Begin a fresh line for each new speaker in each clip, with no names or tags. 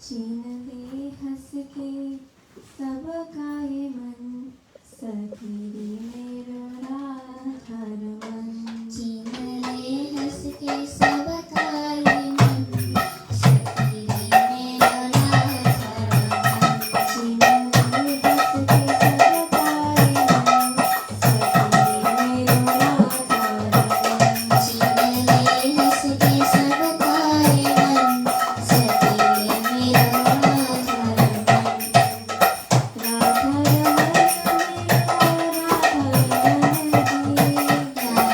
छीन ले हंस के सबका ये मन, सखी मेरो राधा रमन।
छीन ले हंस के सबका ये मन, सखी मेरो राधा रमन।
छीन ले हंस के सबका ये मन, सखी मेरो राधा रमन।
छीन ले हंस के सबका ये मन, सखी मेरो राधा रमन।
राधा रमन मेरा राधा रमन जी,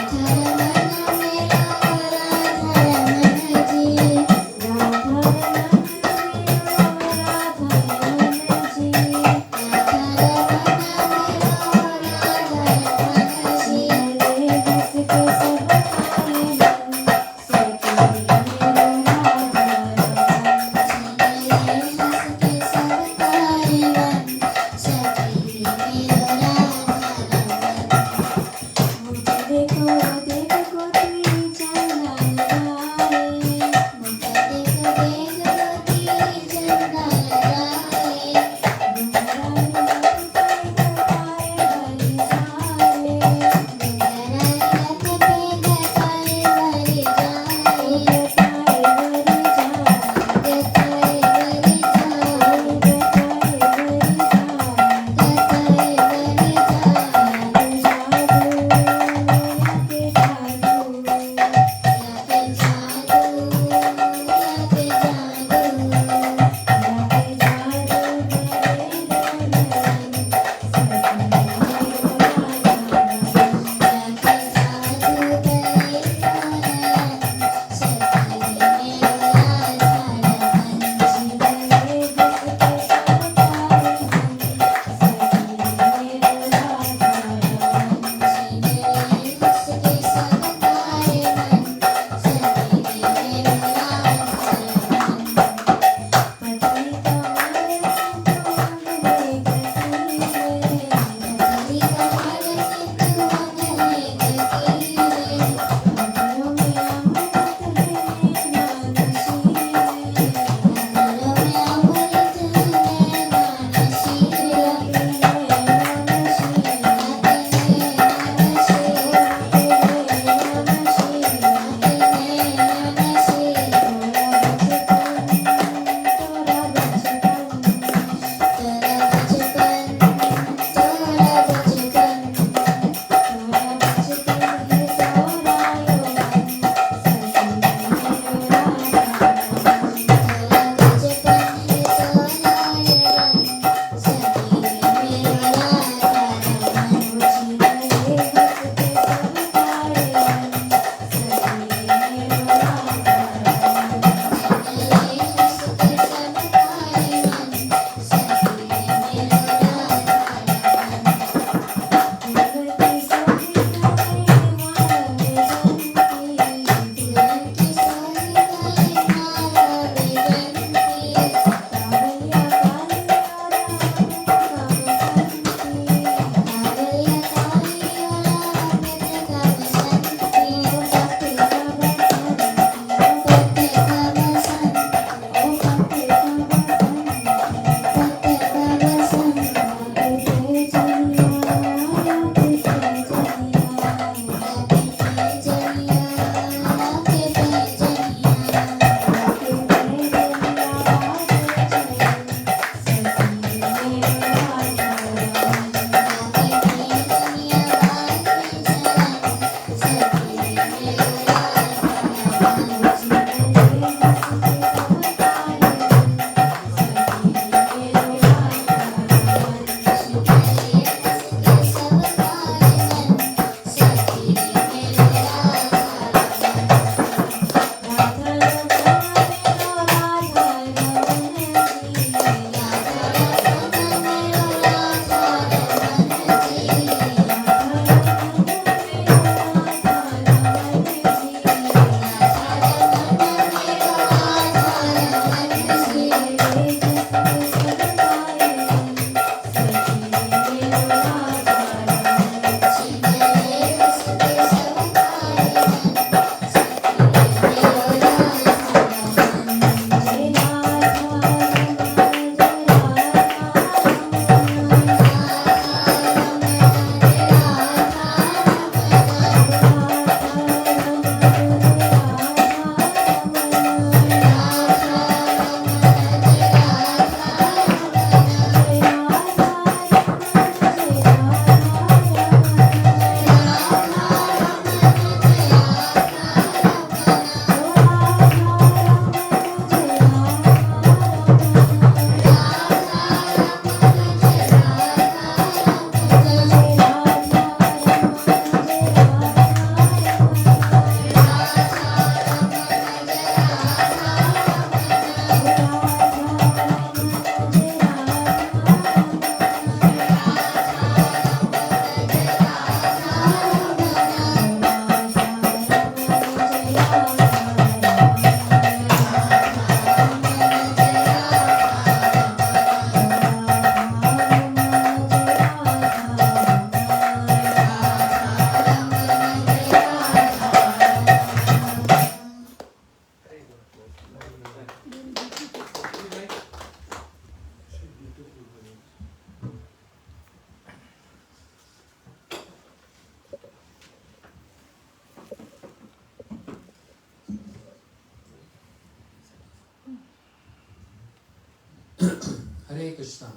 हरे कृष्णा।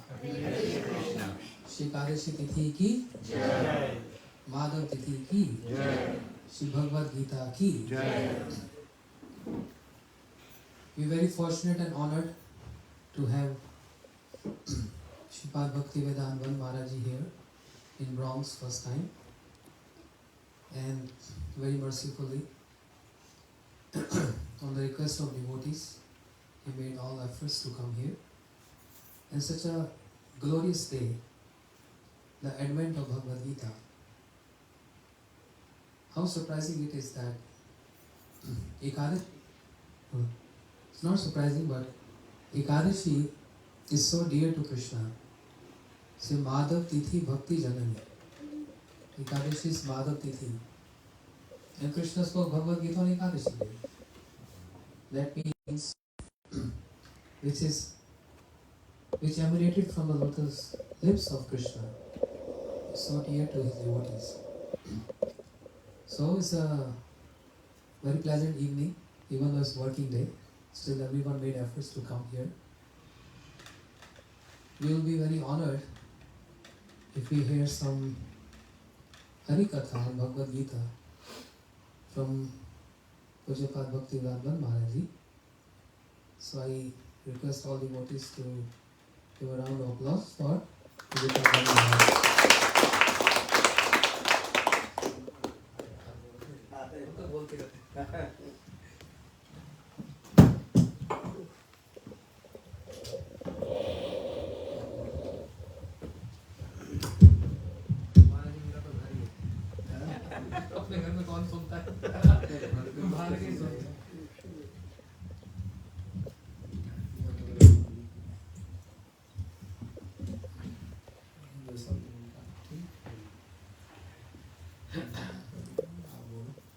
श्री एकादशी तिथि की जय, माधव तिथि की जय, श्री भगवद गीता की जय। We are very fortunate and honored to have Shripad Bhaktivedanta Maharaj Ji here in Bronx first time, and very mercifully on the request of devotees, he made all efforts to come here. And such a glorious day, the advent of Bhagavad Gita. How surprising it is that Ekadashi, it's not surprising, but Ekadashi is so dear to Krishna. Say Madhav Tithi Bhakti Janani. Ekadashi is Madhav Tithi. And Krishna spoke Bhagavad Gita on Ekadashi day. That means which emanated from the lotus lips of Krishna, so dear to his devotees. So it's a very pleasant evening, even though it's working day. Still everyone made efforts to come here. We will be very honored if we hear some Harikatha and Bhagavad Gita from Pujapad Bhaktivedanta Maharaj Ji. So I request all devotees to give a round of applause for Pujapad Maharaj. अपने घर में कौन सुनता है? बाहर के सुनते हैं।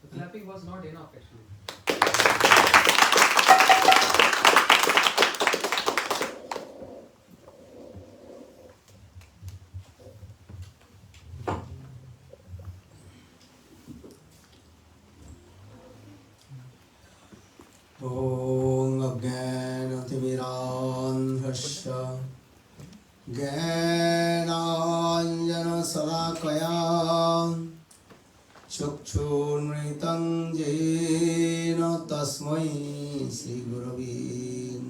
The clapping was not enough actually.
ॐ अज्ञानतिमिरान्धस्य ज्ञानाञ्जनशलाकया चक्षुर्मृतं येन तस्मै श्रीगुरवे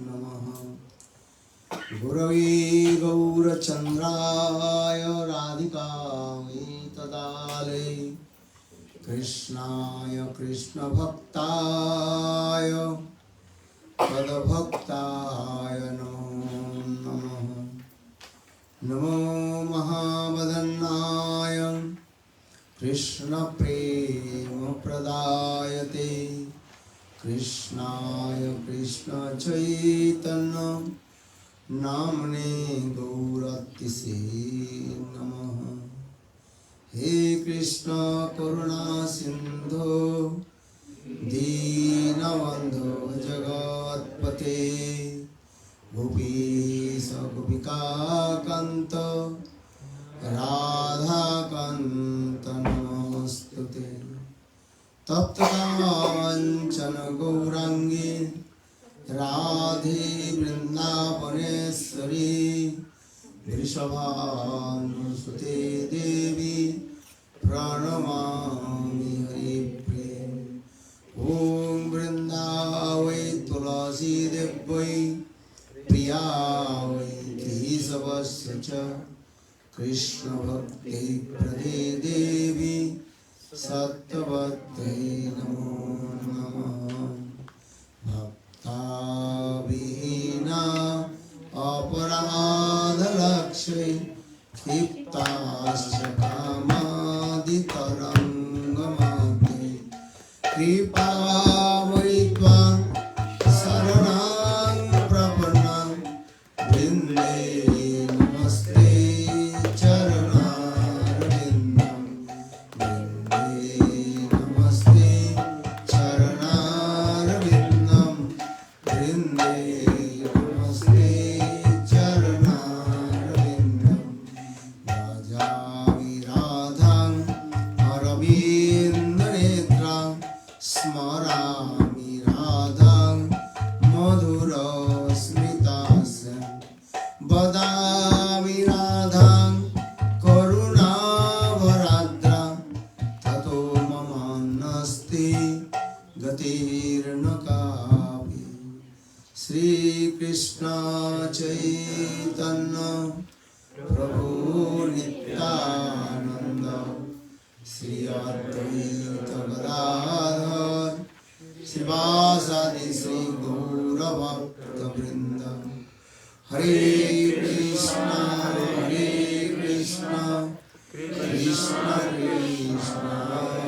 नमः। गुरवे गौरचन्द्राय राधिकायै तदालये कृष्णाय कृष्णभक्ताय तद्भक्ताय नमो नमः। नमो महावदन्नाय कृष्णप्रेमप्रदायते कृष्णाय कृष्णचैतन्य नाम्ने गौरतिसे नमः। हे कृष्ण करुणा सिंधु दीनबंधु जगत्पते गोपीश गोपिकाकांत राधाकांत नमोस्तुते। तप्तकांचन गौरांगी राधे वृंदावनेश्वरी वृषभानुसुते देवी प्रणमामि हरिप्रिये। ॐ वृन्दावै तुलसी देव्यै प्रियावै केशवस्य च कृष्णभक्त्यै प्रदे देवी सत्यवत्यै नमो नमः। भक्ताविहीना अपराधलक्ष्ये क्षिप्ताश्च कामादितरङ्गमध्ये कृपामयि त्वां शरणां प्रपन्नां वृन्दे नमस्ते चरणारविन्दं वृन्दे नमस्ते चरणारविन्दं वृन्दे नमस्ते चरणारविन्दं। राजा वदामि राधां करुणावराद्रां ततो ममान्नास्ति गतिर्न कापि। श्रीकृष्ण चैतन्य प्रभु नित्यानंद श्री अद्वैत गदाधर शिवासादि श्री गौरभक्तवृंद। हरे कृष्ण कृष्ण कृष्ण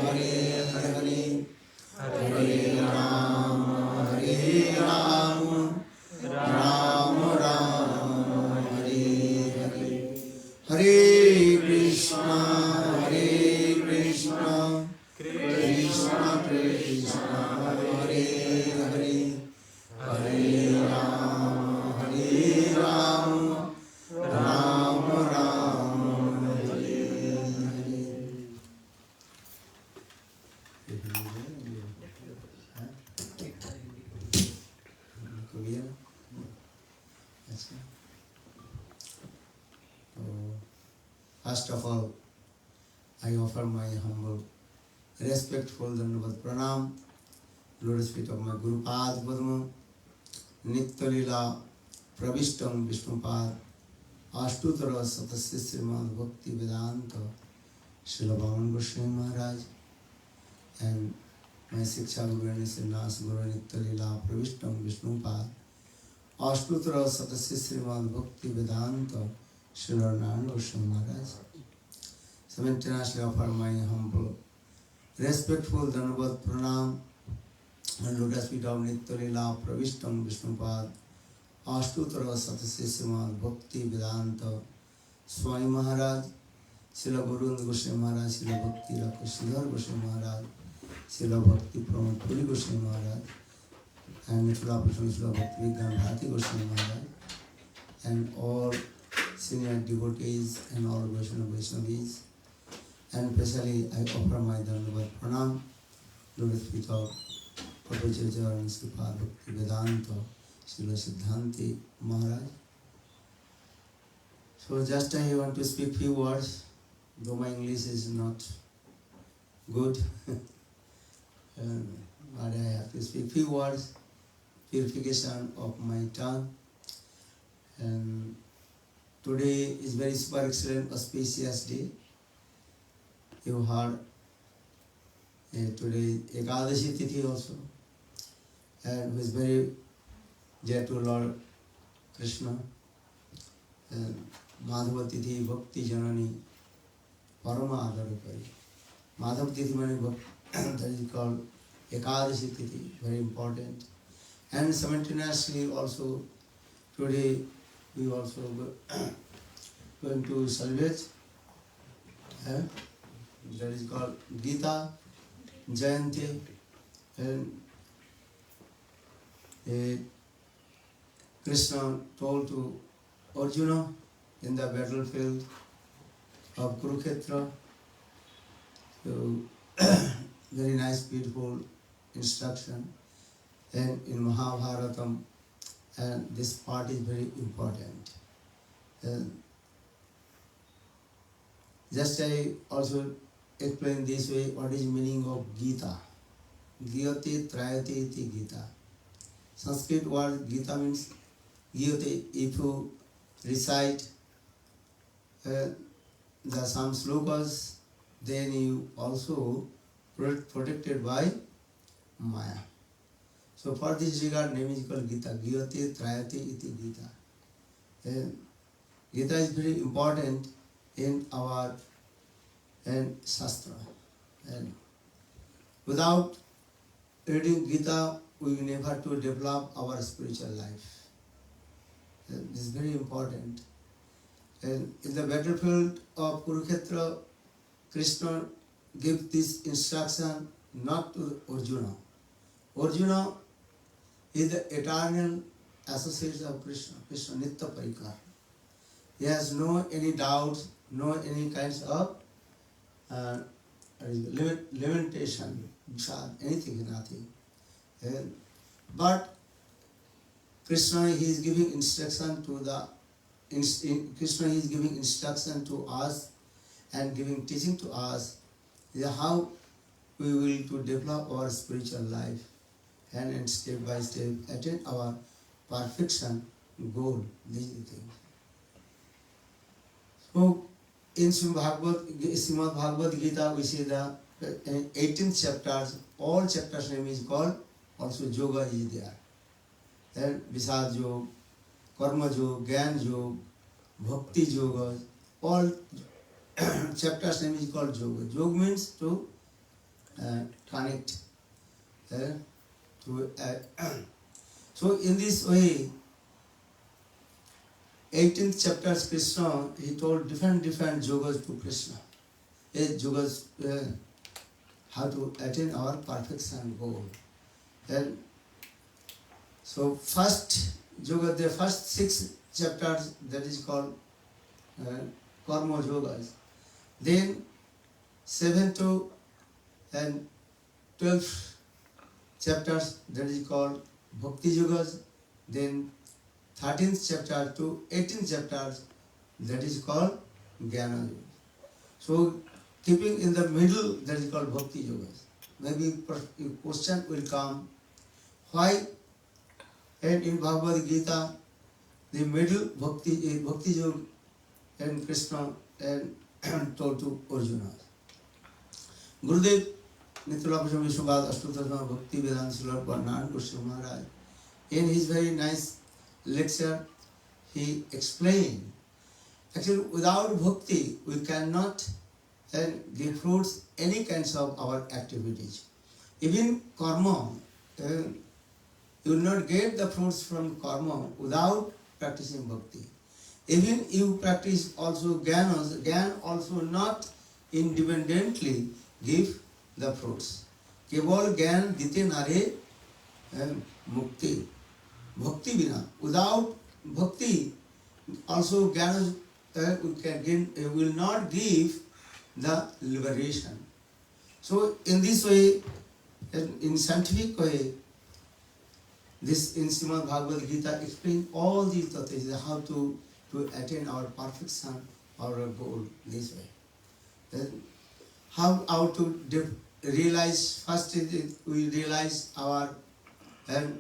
हरे हरे हरे राम राम राम हरे हरे। हरे कृष्ण कृष्ण कृष्ण हरे हरे हरे राम राम राम हरे हरे। कविया अच्छा। तो first of all, I offer my humble, respectful Dandavat Pranam, lotus feet of my Guru Pad Padma, Nitya Lila Pravishtam Vishnupad, Ashtutara Satasya Srimad Bhakti Vedanta, Srila Bhavan Goswami Maharaj, and my Siksha Guru and Sannyas Guru Nitya Lila Pravishtam Vishnupad, Ashtutara Satasya Srimad Bhakti Vedanta, Srila Narayan Goswami Maharaj. Simultaneously offer my humble, respectful Dandavat Pranam and lotus feet of Nitya Lila Pravishtam Vishnupad, Ashtutara Satasya Srimad Bhakti Vedanta Swami Maharaj, Srila Guru Goswami Maharaj, Srila Bhakti Rakushdhar Goswami Maharaj, Srila Bhakti Pramod Puri Goswami Maharaj, and Mithila Prashanna Srila Bhakti Vigyan Bharati Goswami Maharaj, and all senior devotees and all Vaishnavis. And especially I offer my Dandavat Pranam, lotus feet of Prabhupada and Sripad Bhakti Vedanta, Srila Siddhanti Maharaj. So just I want to speak few words, though my English is not good, but I have to speak few words, purification of my tongue. And today is very super excellent, auspicious day. You heard today Ekadashi Tithi also, and who is very dear to Lord Krishna. And Madhava Tithi Bhakti Janani Parama Adharapari. Madhava Tithi means that is called Ekadashi Tithi, very important. And simultaneously also today we also going to celebrate that is called Gita Jayanti, and Krishna told to Arjuna in the battlefield of Kurukshetra. So very nice, beautiful instruction. And in Mahabharatam, and this part is very important. Just I also explain this way what is meaning of Gita. Giyate Trayate iti Gita. Sanskrit word Gita means Giyate. If you recite the some slokas, then you also protected by Maya. So for this regard, name is called Gita. Giyate Trayate iti Gita. Gita is very important in our Shastra. And without reading Gita, we will never to develop our spiritual life. And this is very important. And in the battlefield of Kurukshetra, Krishna gave this instruction not to Arjuna. Arjuna is the eternal associate of Krishna, Krishna Nitya Parikar. He has no any doubts, no any kinds of limitation, anything, nothing. But Krishna, he is giving instruction to the Krishna is giving instruction to us and giving teaching to us how we will to develop our spiritual life and step by step attain our perfection goal. These are the things. So in Srimad Bhagavad Gita we see the 18th chapters, all chapters name is called, also yoga is there. Then Visad Yoga, Karma Yoga, Gyan Yoga, Bhakti Yoga, all chapters name is called yoga. Yoga means to connect. So in this way, 18th chapter Krishna, he told different yogas to Krishna. Yogas, how to attain our perfection goal. Then, so first yoga, the first 6 chapters, that is called karma yogas. Then 7 to and 12 chapters, that is called bhakti yogas. Then 13th chapter to 18th chapters, that is called jnana yoga. So keeping in the middle, that is called bhakti yogas. Maybe a question will come, why? And in Bhagavad Gita, the middle bhakti yoga and Krishna and told to Arjuna. Gurudev Nitula Prasam Vishwabad Ashtottara Bhakti Vedanta Srila Parnan Goswami Maharaj, in his very nice lecture, he explained, actually without bhakti we cannot give fruits any kinds of our activities. Even karma, you will not get the fruits from karma without practicing bhakti. Even you practice also Gyan also not independently give the fruits. Keval Gyan dite nare mukti. Bhakti bina. Without bhakti, also Gyan will not give the liberation. So in this way, in scientific way, this in Srimad Bhagavad Gita explain all these tattvas, how to attain our perfection, our goal this way. Then how to realize, first we realize our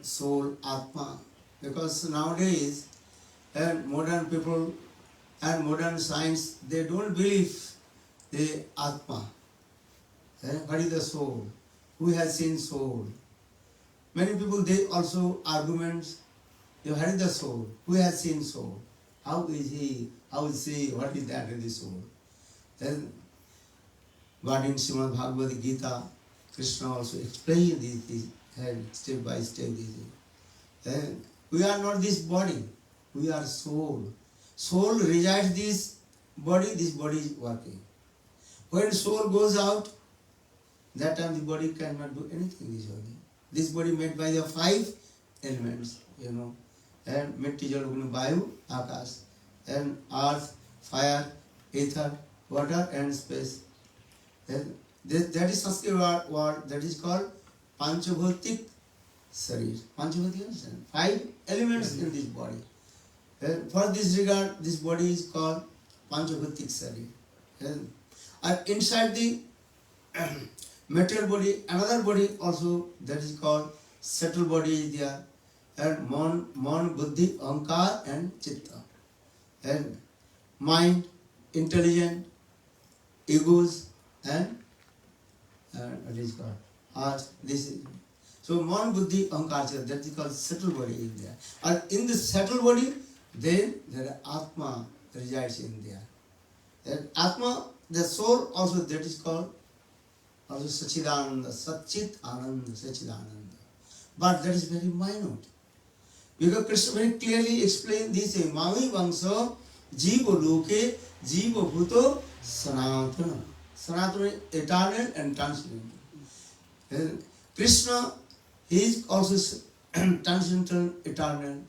soul, Atma. Because nowadays, modern people and modern science, they don't believe the Atma. What is the soul? Who has seen soul? Many people, they also arguments, you heard the soul. Who has seen soul? How is he? How is he? What is that in the soul? Then, but in Srimad Bhagavad Gita, Krishna also explained these step by step. We are not this body. We are soul. Soul resides this body is working. When soul goes out, that time the body cannot do anything this body. This body made by the 5 elements, and mitti, jal, agni, vayu, akash, and earth, fire, ether, water, and space. And that is Sanskrit word that is called Panchabhutik Sarir. Panchabhutik, understand? 5 elements in this body. And for this regard, this body is called Panchabhutik Sarir. And inside the material body, another body also that is called subtle body is there, and Mon, Buddhi, Ahankar, and Chitta. And mind, intelligent, egos, and what is called heart. This is so Mon, Buddhi, Ahankar, Chitta. That is called subtle body in there. And in the subtle body, then there Atma resides in there. And Atma, the soul, also that is called also Sachidananda, Satchit Ananda, Sachidananda. But that is very minute. Because Krishna very clearly explained this way, Mami Vangsa, Jiva Loke, Jiva Bhuto, Sanatana. Sanatana is eternal and transcendental. And Krishna is also transcendental, eternal.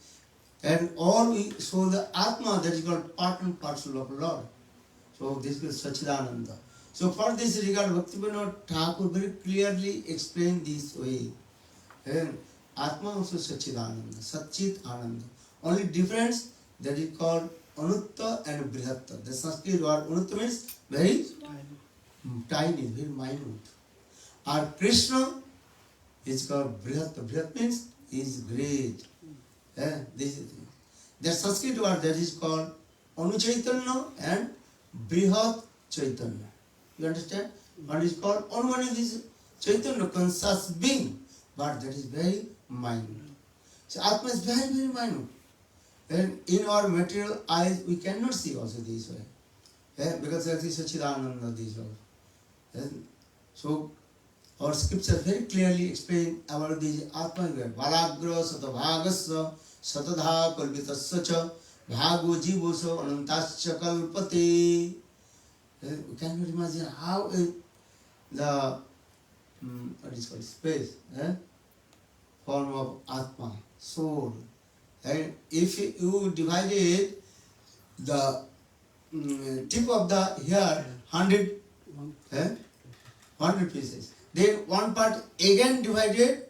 And all we show the Atma, that is called part and parcel of Lord. So this is Sachidananda. So for this regard, Bhaktivinoda Thakur very clearly explained this way. And Atma also Sachidananda, Satchit Ananda. Only difference that is called Anutta and Brihatta. The Sanskrit word Anutta means very tiny, very minute. And Krishna is called Brihatta. Brihatta means he is great. This is the thing. The Sanskrit word that is called Anu Chaitanya and Brihat Chaitanya. You understand? One is called Anu, one is Chaitanya, conscious being, but that is very minute. So Atma is very, very minute. And in our material eyes, we cannot see also this way. Because that is Sachidananda, this way. And so our scriptures very clearly explain about this Atma. Balagra Satabhagasya Satadha Kalpitasya cha Bhago Jivoso Anantasya Kalpate. We cannot imagine how the what is called space, form of Atma, soul. And if you divided the tip of the hair 100 pieces, then one part again divided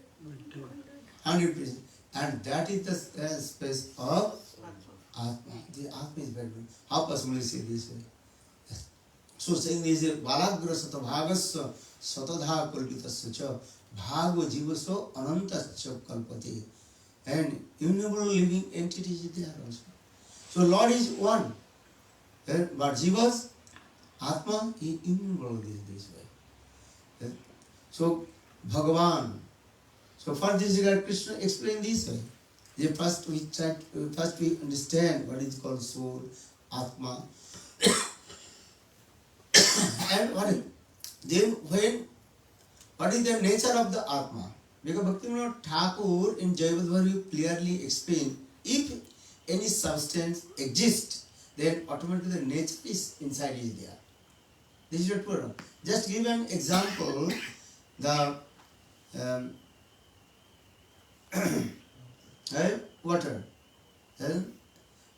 100 pieces, and that is the space of Atma. The Atma is very good. How possible is it this way? So saying this is Balagra Satabhagasya Satadha Kalpitasya cha Bhago Jivaso Anantasya Kalpate. And innumerable living entities is there also. So Lord is one. But Jivas, Atma is innumerable this way. So Bhagavan. So for this regard, Krishna explained this way. First we understand what is called soul, Atma. And what is the nature of the Atma? Because Bhaktivinoda Thakur in Jayavadvari clearly explained, if any substance exists, then automatically the nature is inside is there. This is your problem. Just give an example, the water.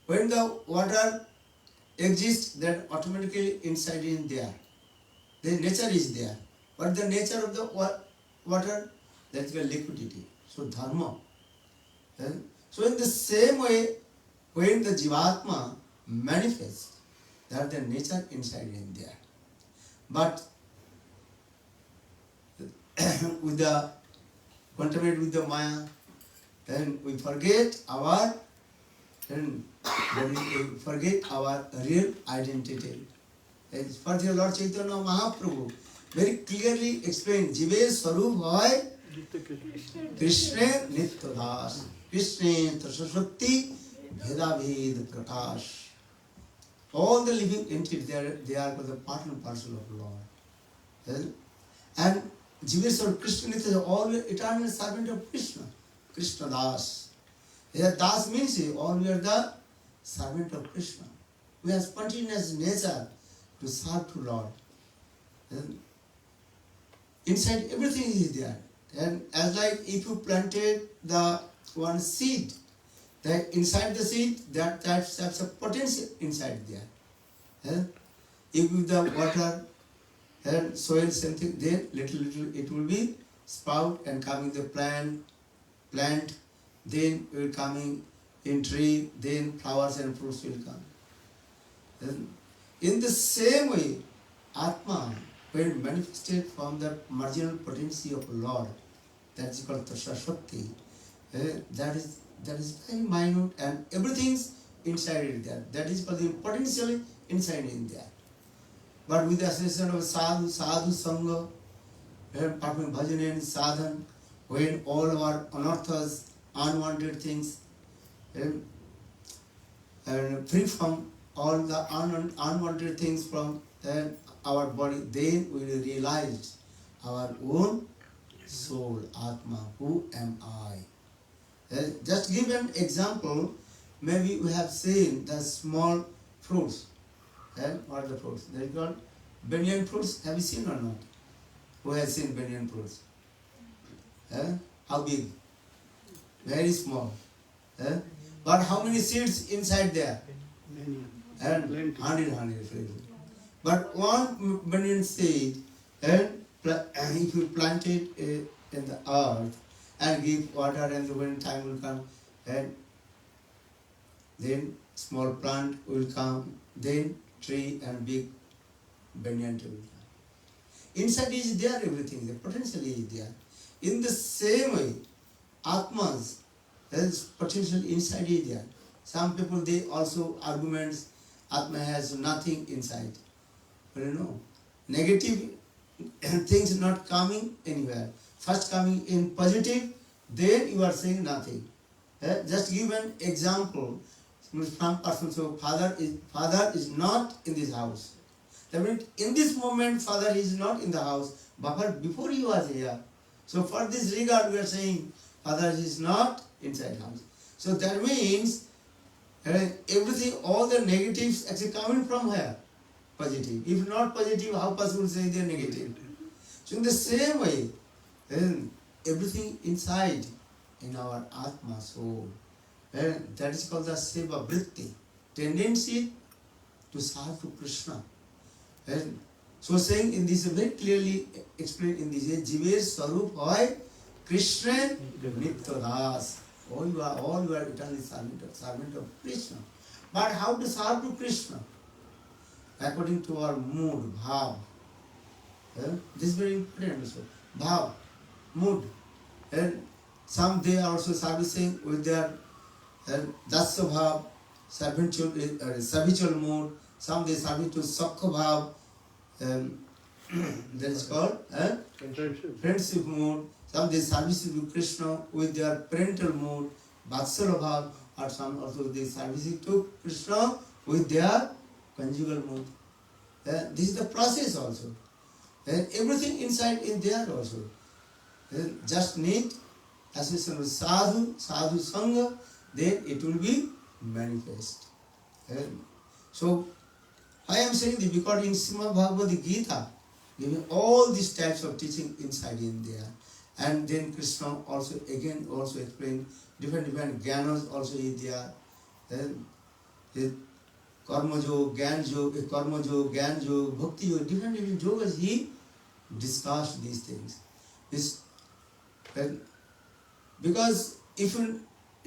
When the water exists, then automatically inside is there. The nature is there. What the nature of the water? That is the liquidity. So dharma. So in the same way, when the Jivatma manifests, that the nature inside is there. But with the contaminated with the Maya, then we forget our real identity. As for the Lord Chaitanya Mahaprabhu very clearly explained, Jive Swarup hoy Krishna Nitya Das, Krishna Tasashakti Bheda Bhed Prakash. All the living entities, they are the part and parcel of Lord. And Jive Swarup Krishna Nitya is always eternal servant of Krishna, Krishna Das. Here Das means all we are the servant of Krishna. We have spontaneous nature to serve to Lord. Inside everything is there. And as like if you planted the one seed, that inside the seed, that's a potential inside there. If with the water and soil something, then little it will be sprout and coming the plant, then will coming in tree, then flowers and fruits will come. In the same way, Atma, when manifested from the marginal potency of Lord, that is called Tasha Shakti, that is very minute and everything's inside it there. That is called the potentially inside in there. But with the association of sadhu sangha, performing bhajan and sadhan, when all our unearths, unwanted things, and free from all the unwanted things from our body, then we will realize our own soul, Atma, who am I? Just give an example, maybe we have seen the small fruits. What are the fruits? They are called banyan fruits. Have you seen or not? Who has seen banyan fruits? How big? Very small. But how many seeds inside there? And 100. But one banyan seed, and if you plant it in the earth and give water, and when time will come, and then small plant will come, then tree and big banyan tree will come. Inside is there everything, the potential is there. In the same way, Atmas, there is potential inside is there. Some people, they also arguments, Atma has nothing inside. But you know, negative things not coming anywhere. First coming in positive, then you are saying nothing. Just give an example from person. So father is not in this house. That means in this moment father is not in the house, but before he was here. So for this regard we are saying father is not inside house. So that means everything, all the negatives actually coming from here. Positive. If not positive, how possible to say they are negative? So in the same way, everything inside in our Atma soul, that is called the Seva Vritti, tendency to serve to Krishna. And so saying in this very clearly explained in this way, Jiver Sarup Hoy Krishna Nitya Das. All you are eternally servant of Krishna. But how to serve to Krishna? According to our mood, bhav. This is very important also. Bhav, mood. And some they are also servicing with their dasya bhav, servitual mood. Some they service to sakha bhav, that is called friendship mood. Some they service to Krishna with their parental mood, vatsala bhav, or some also they service to Krishna with their conjugal mood. This is the process also. Everything inside is there also. Just need association with sadhu sangha, then it will be manifest. So I am saying this because in Srimad Bhagavad Gita, giving all these types of teaching inside in there. And then Krishna also explained different jnanas also is there. Karma Yoga, Gyan Yoga, Bhakti Yoga, different yogas he discussed these things. Because if you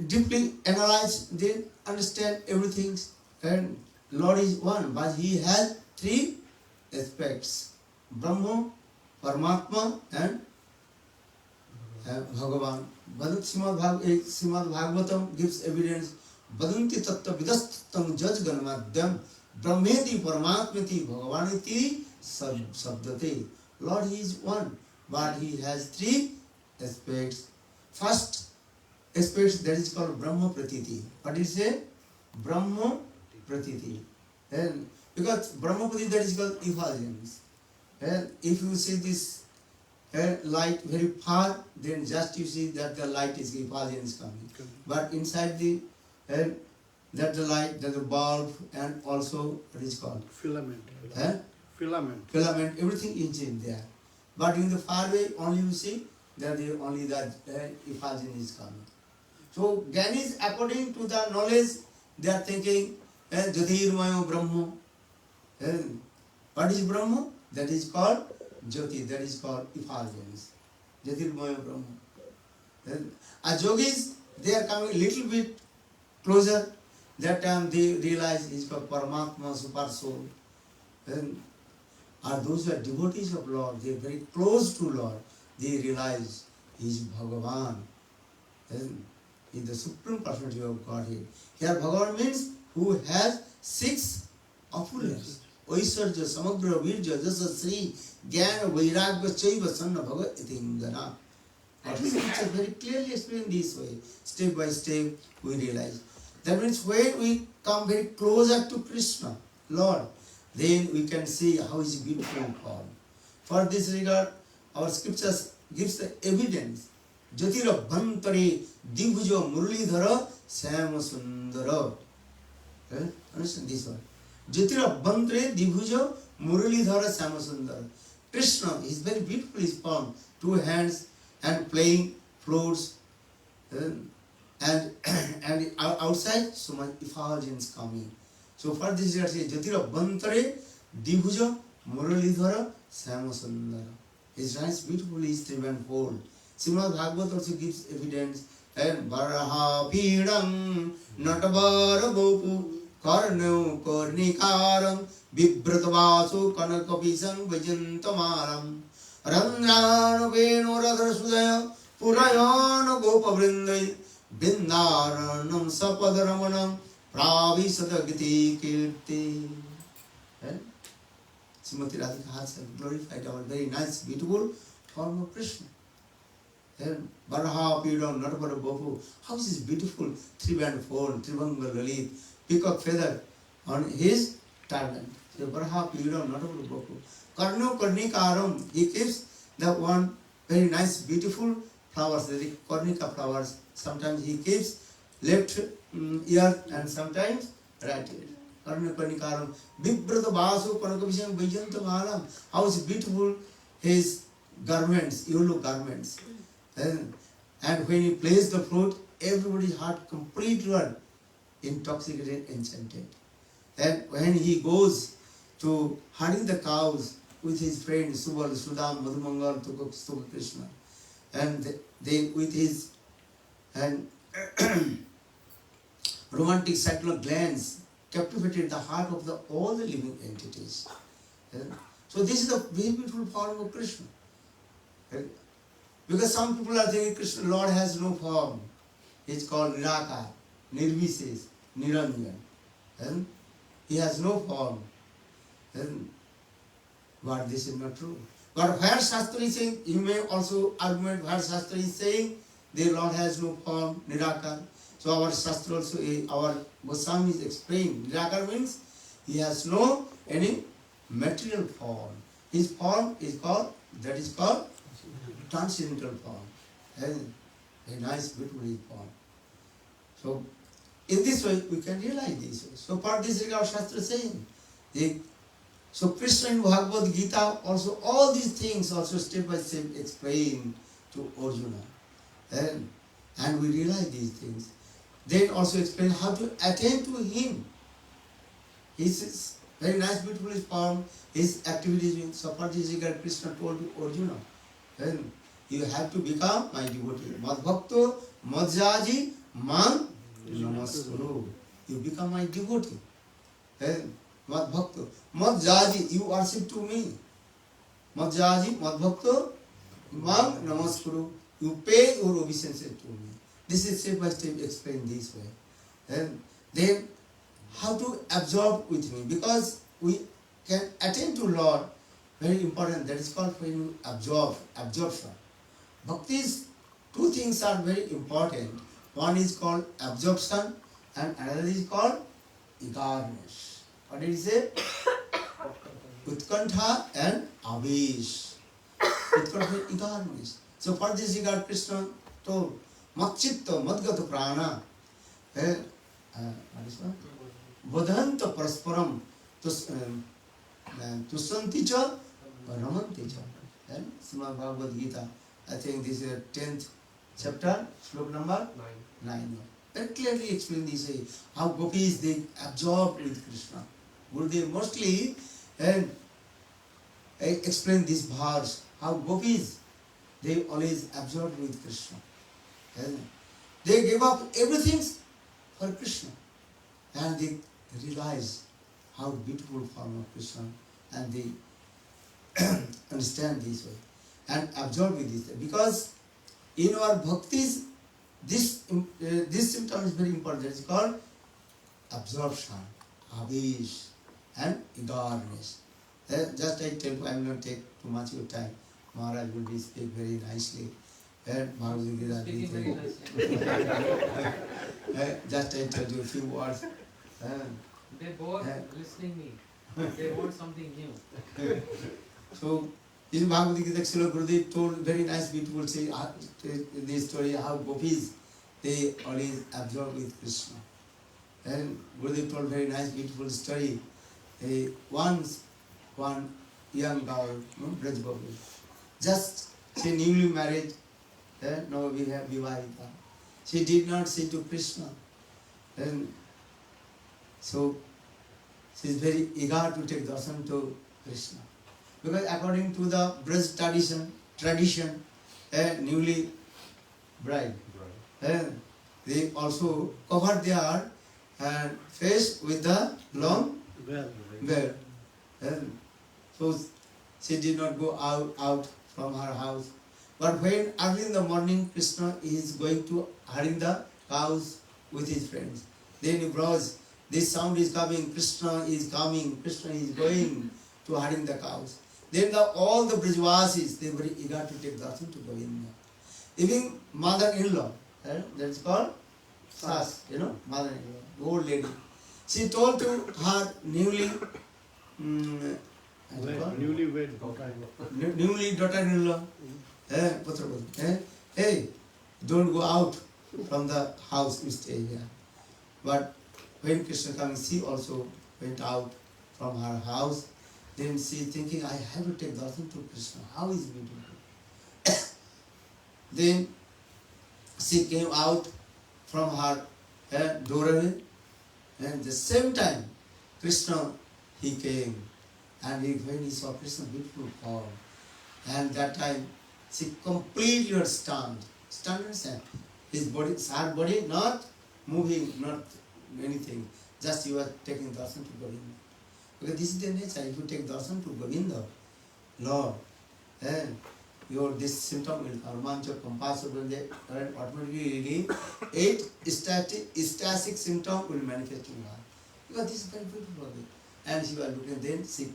deeply analyze, then understand everything. And Lord is one, but he has three aspects: Brahma, Paramatma, and Bhagavan. Srimad Bhagavatam gives evidence. Badanti tattva vidastam jaj ganmadhyam brahmeti paramatmeti bhagavaniti sabdate. Lord, he is one, but he has three aspects. First aspect, that is called Brahma Pratiti. What is it? Brahma Pratiti. And because Brahma Pratiti, that is called effulgence. And if you see this light very far, then just you see that the light is effulgence coming. But inside the that the light, that the bulb, and also what is called
Filament. Filament.
Everything is in there. But in the far way, only you see that only that effulgence is coming. So Gyanis, according to the knowledge, they are thinking Jyotirmayo Brahma. What is Brahma? That is called Jyoti, that is called effulgence. Jyotirmayo Brahma. As yogis, they are coming a little bit closer. That time they realize it's called Paramatma, super soul. Are those who are devotees of Lord, they are very close to Lord. They realize he is Bhagavan. He is the supreme personality of Godhead. Here Bhagavan means who has six opulence. Oisarja, Samagra, Virja, Jasa, Sri, Gyana, Vairagya, Chaiva, Sanna, Bhagavad, Itingana. Our scripture very clearly explained this way. Step by step we realize. That means when we come very closer to Krishna, Lord, then we can see how is beautiful God. For this regard, our scriptures gives the evidence. Jyotira Bhantare Dibhujo Murlidhara Sama Sundara. Understand this one? Jyotira Bhantare Dibhujo Murlidhara Sama Sundara. Krishna is very beautifully formed, two hands and playing flutes, and outside so much effulgence coming. So for this regard, say Jyotira Bhantare Dibhujo Muralidhara Sama Sundara. His hands beautifully sevenfold. Srimad Bhagavad also gives evidence and Baraha Pidam Natavara Bopu Karnu Kornikaram Vibratavasu Kanakapisam Vajantamaram Randrano Venu Radhasudaya Purayana Gopa Vrindai Bindaranam Sapadaramanam Pravisadagati Kirti. Srimati Radhika has glorified our very nice, beautiful form of Krishna. Then Baraha Pidam Natavara Bopu. How is this beautiful three-band phone, Trivanga Lalit, peacock feather on his turban. So Baraha Pidam Natavara Bopu. Karnu Karnikaram, he keeps the one very nice, beautiful flowers, the Karnika flowers. Sometimes he keeps left ear and sometimes right ear. Karnu Karnikaram. Vibrata Basu Kanakabhisham Vajanta Malam. How is beautiful his garments, yellow garments. And when he plays the flute, everybody's heart completely intoxicated, enchanted. And when he goes to herding the cows with his friends Subal, Sudam, Madhumangal, Tukak, Krishna, and they with his and romantic sexual glands captivated the heart of all the living entities. So this is the very beautiful form of Krishna. Because some people are thinking Krishna, Lord has no form. It's called Nirakar, Nirvises, Niranjan. And he has no form. But this is not true. But where Shastra is saying, you may also argument where Shastra is saying, the Lord has no form, Nirakar. So our Shastra also, our Goswami is explained. Nirakar means he has no any material form. His form is called, that is called transcendental form. And a nice, beautiful form. So, in this way, we can realize this. So, for this regard, Shastra is saying. So, Krishna in Bhagavad Gita also, all these things also step by step explain to Arjuna. And we realize these things. Then also explain how to attain to him. His very nice, beautiful form, his activities. So, for this regard, Krishna told to Arjuna. Then you have to become my devotee. Madhbhakto madhyaji man namaskuru. You become my devotee. Then Madhbhakto madhyaji, you worship to me. Madhyaji madhbhakto man namaskuru. You pay your obeisance to me. This is step by step explained this way. And then how to absorb with me, because we can attain to Lord. Very important, that is called when you absorption. Bhakti's two things are very important. One is called absorption and another is called eagerness. What did he say? Utkantha and avish. Utkantha, eagerness. So for this regard, Krishna told, Matchitta madgata prana. What is that? Bodhanta parasparam tusanti cha ramanti cha. And Srimad Bhagavad Gita, I think this is 10th chapter, slok number 9. Very clearly explain this way, how gopis they absorbed with Krishna. Gurudev mostly explain this verse, how gopis they always absorbed with Krishna. And they gave up everything for Krishna. And they realize how beautiful form of Krishna, and they understand this way and absorb with this. Because in our bhaktis, this symptom is very important. It's called absorption, avish, and eagerness. Just I tell you, I will not take too much of your time. Maharaj will be speak very nicely. Bhagavad Gita.
Speaking very nicely.
Just I tell you a few words.
They both listening me. They want something new.
So, in Bhagavad Gita, Srila Gurudev told very nice, beautiful say this story how gopis they always absorb with Krishna. And Gurudev told very nice, beautiful story. Once one young girl, Braj Babu, just she newly married, now we have Vivahita. She did not say to Krishna. And so she is very eager to take darshan to Krishna. Because according to the Braj tradition, newly bride, And they also covered their face with the long
Well,
veil. And so she did not go out from her house. But when early in the morning Krishna is going to herding the cows with his friends, then he brought this sound is coming, Krishna is coming, Krishna is going to herding the cows. Then all the Brajvasis, they were eager to take darshan to Govinda. Even mother-in-law, that is called Sas, mother-in-law, old lady. She told to her newly newly daughter-in-law, hey, don't go out from the house, you stay here. But when Krishna coming, she also went out from her house. Then she thinking, I have to take darshan to Krishna. How is we to do? Then she came out from her doorway, and the same time Krishna he came, and when he saw Krishna beautiful form, and that time she completely was stunned. Stunned, his body, her body not moving, not anything. Just you are taking darshan to Govinda. Because this is the nature. If you take darshan to Govinda, Lord, then this symptom will come. Romancha, compassion, when they automatically 8 static symptom will manifest in her. Because this is very beautiful. And she was looking, then she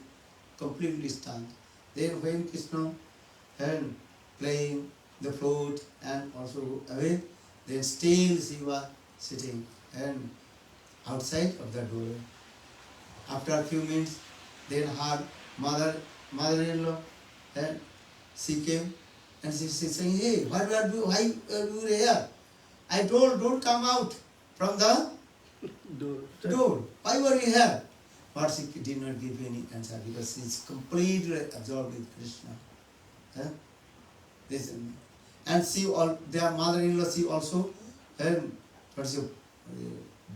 completely stunned. Then when Krishna and playing the flute and also away, then still she was sitting and outside of the door. After a few minutes, then her mother-in-law, and she came and she saying, hey, why are you here? I told, don't come out from the door. Why were you here? But she did not give any answer because she is completely absorbed with Krishna. And she, their mother-in-law, she also, and what's your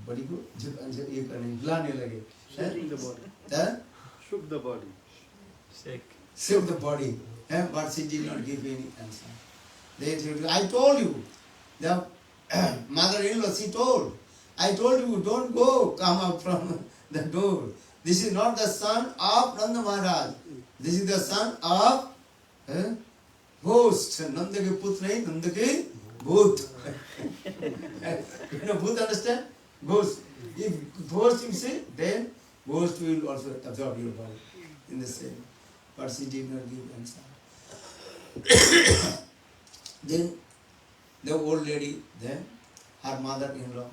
body go?
shaking the body. Shook the body.
Shook the body. But she did not give any answer. They told, I told you, the mother-in-law, she told, I told you, don't go, come out from the door. This is not the son of Nanda Maharaj. This is the son of ghost. Nanda ke putra nahi, Nanda ke bhoot. Bhoot understand? Ghost. If ghost you say, then ghost will also absorb your body in the same. But she did not give answer. Then the old lady, then her mother-in-law,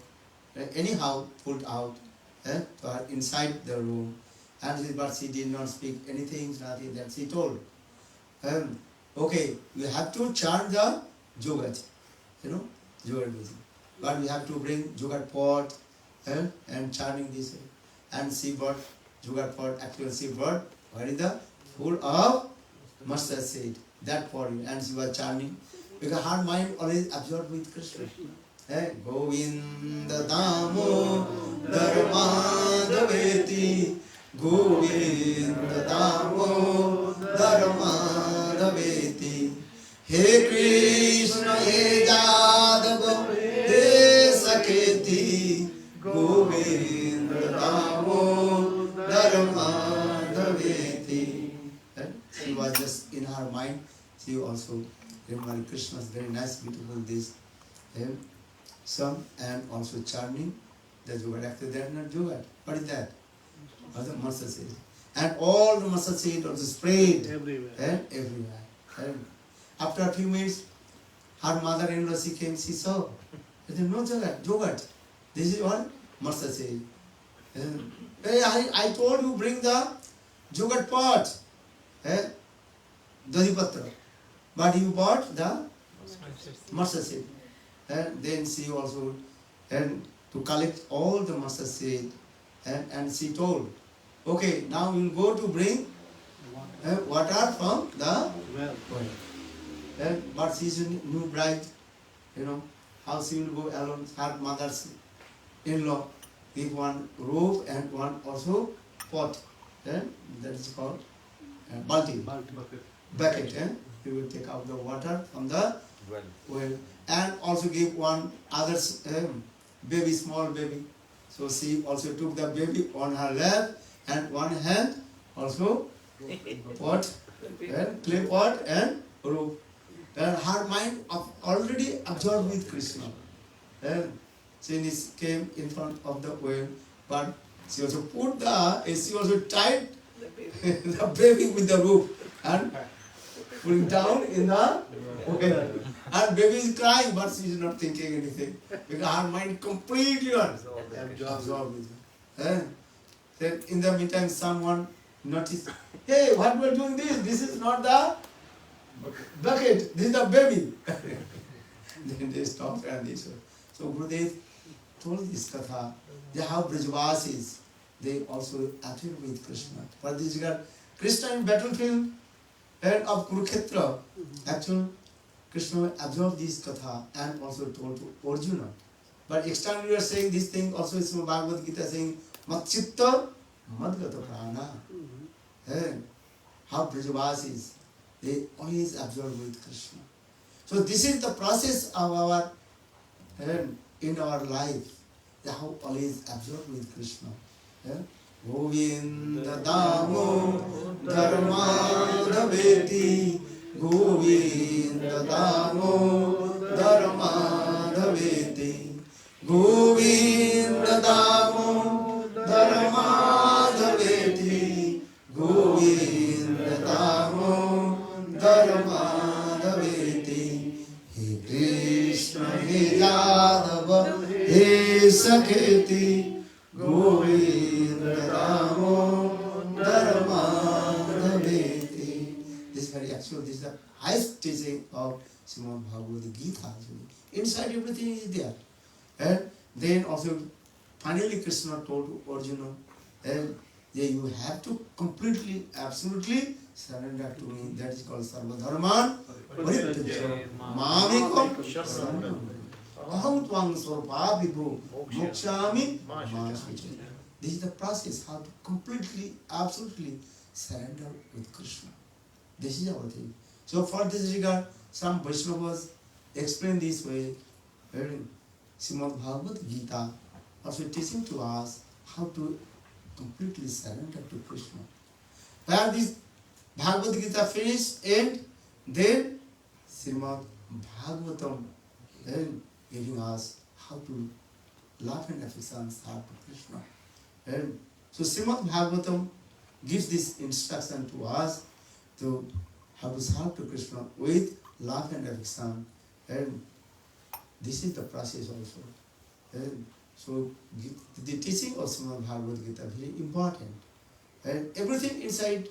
anyhow pulled out to her inside the room, but she did not speak anything, nothing. Then she told, okay, we have to chant the Jogat, Jogat music. But we have to bring Jogat pot and chanting this. And she brought Jogat pot, actually she brought, what is the full of mustard seed, that pot, and she was chanting. Because her mind always absorbed with Krishna. Govinda Damo Dharmadaveti, Govinda Damo Dharmadaveti. He Krishna, He Jadava, He Saketi, Govinda Damo Dharmadaveti. She was just in her mind, she also remembered Krishna's very nice, beautiful this song, and also chanting the Jogat. After that, not Jogat. What is that? The mustard seed. And all the mustard seed also sprayed everywhere. And after a few minutes, her mother-in-law, she came, she saw. She said, no Jogat. This is what? Mustard seed. I told you, bring the Jogat pot. Dadipatra. But you bought the mustard seed. And then she also to collect all the mustard seed, and she told, okay, now we'll go to bring water from the well. But she's a new bride, how she will go alone. Her mother's in-law give one rope and one also pot. That is called bucket. You will take out the water from the well, and also give one other baby, small baby. So she also took the baby on her lap and one hand also what? Clay pot and rope. And her mind already absorbed with Krishna. And she came in front of the well, but she also put she also tied the baby with the rope and putting down in the well. And baby is crying, but she is not thinking anything because her mind completely absorbed with her. Then in the meantime, someone noticed, hey, what we are doing this? This is not the bucket, this is the baby. Then they stopped and they said, so Gurudev told this katha, they have Brajavasis, they also appear with Krishna. For this regard, Krishna in battlefield and of Kurukshetra, actually Krishna absorbed this katha and also told to Arjuna. But externally we are saying this thing, also in Srimad Bhagavad Gita saying, Mat chitta madgata prana. How Brajavasis, they always absorb with Krishna. So this is the process of our, in our life, how always absorb with Krishna. Govinda Damo Dharma Dhaveti, Govinda Damo Dharma Dhaveti, Govinda Damo Dharma Dhaveti, Govinda Damo Dharma Dhaveti. He Krishna, He Yadava, He Sakheti, Govinda Damo Dharma Dhaveti. This is very actual, this is the highest teaching of Srimad Bhagavad Gita. Inside everything is there. And then also finally Krishna told to Arjuna, and you have to completely, absolutely surrender to me. That is called Sarva Dharman Parityaja Mamekam Sharanam Aham Tvang Swarpa Vibhu Mokshami Manasvicha. This is the process, how to completely, absolutely surrender with Krishna. This is our thing. So for this regard, some Vaishnavas explain this way, Srimad Bhagavad Gita also teaching to us how to completely surrender to Krishna. Where this Bhagavad Gita finished and then Srimad Bhagavatam then giving us how to love and affection heart to Krishna. And so Srimad Bhagavatam gives this instruction to us to how to serve to Krishna with love and affection. And this is the process also. And so the teaching of Srimad Bhagavad Gita is very important. And everything inside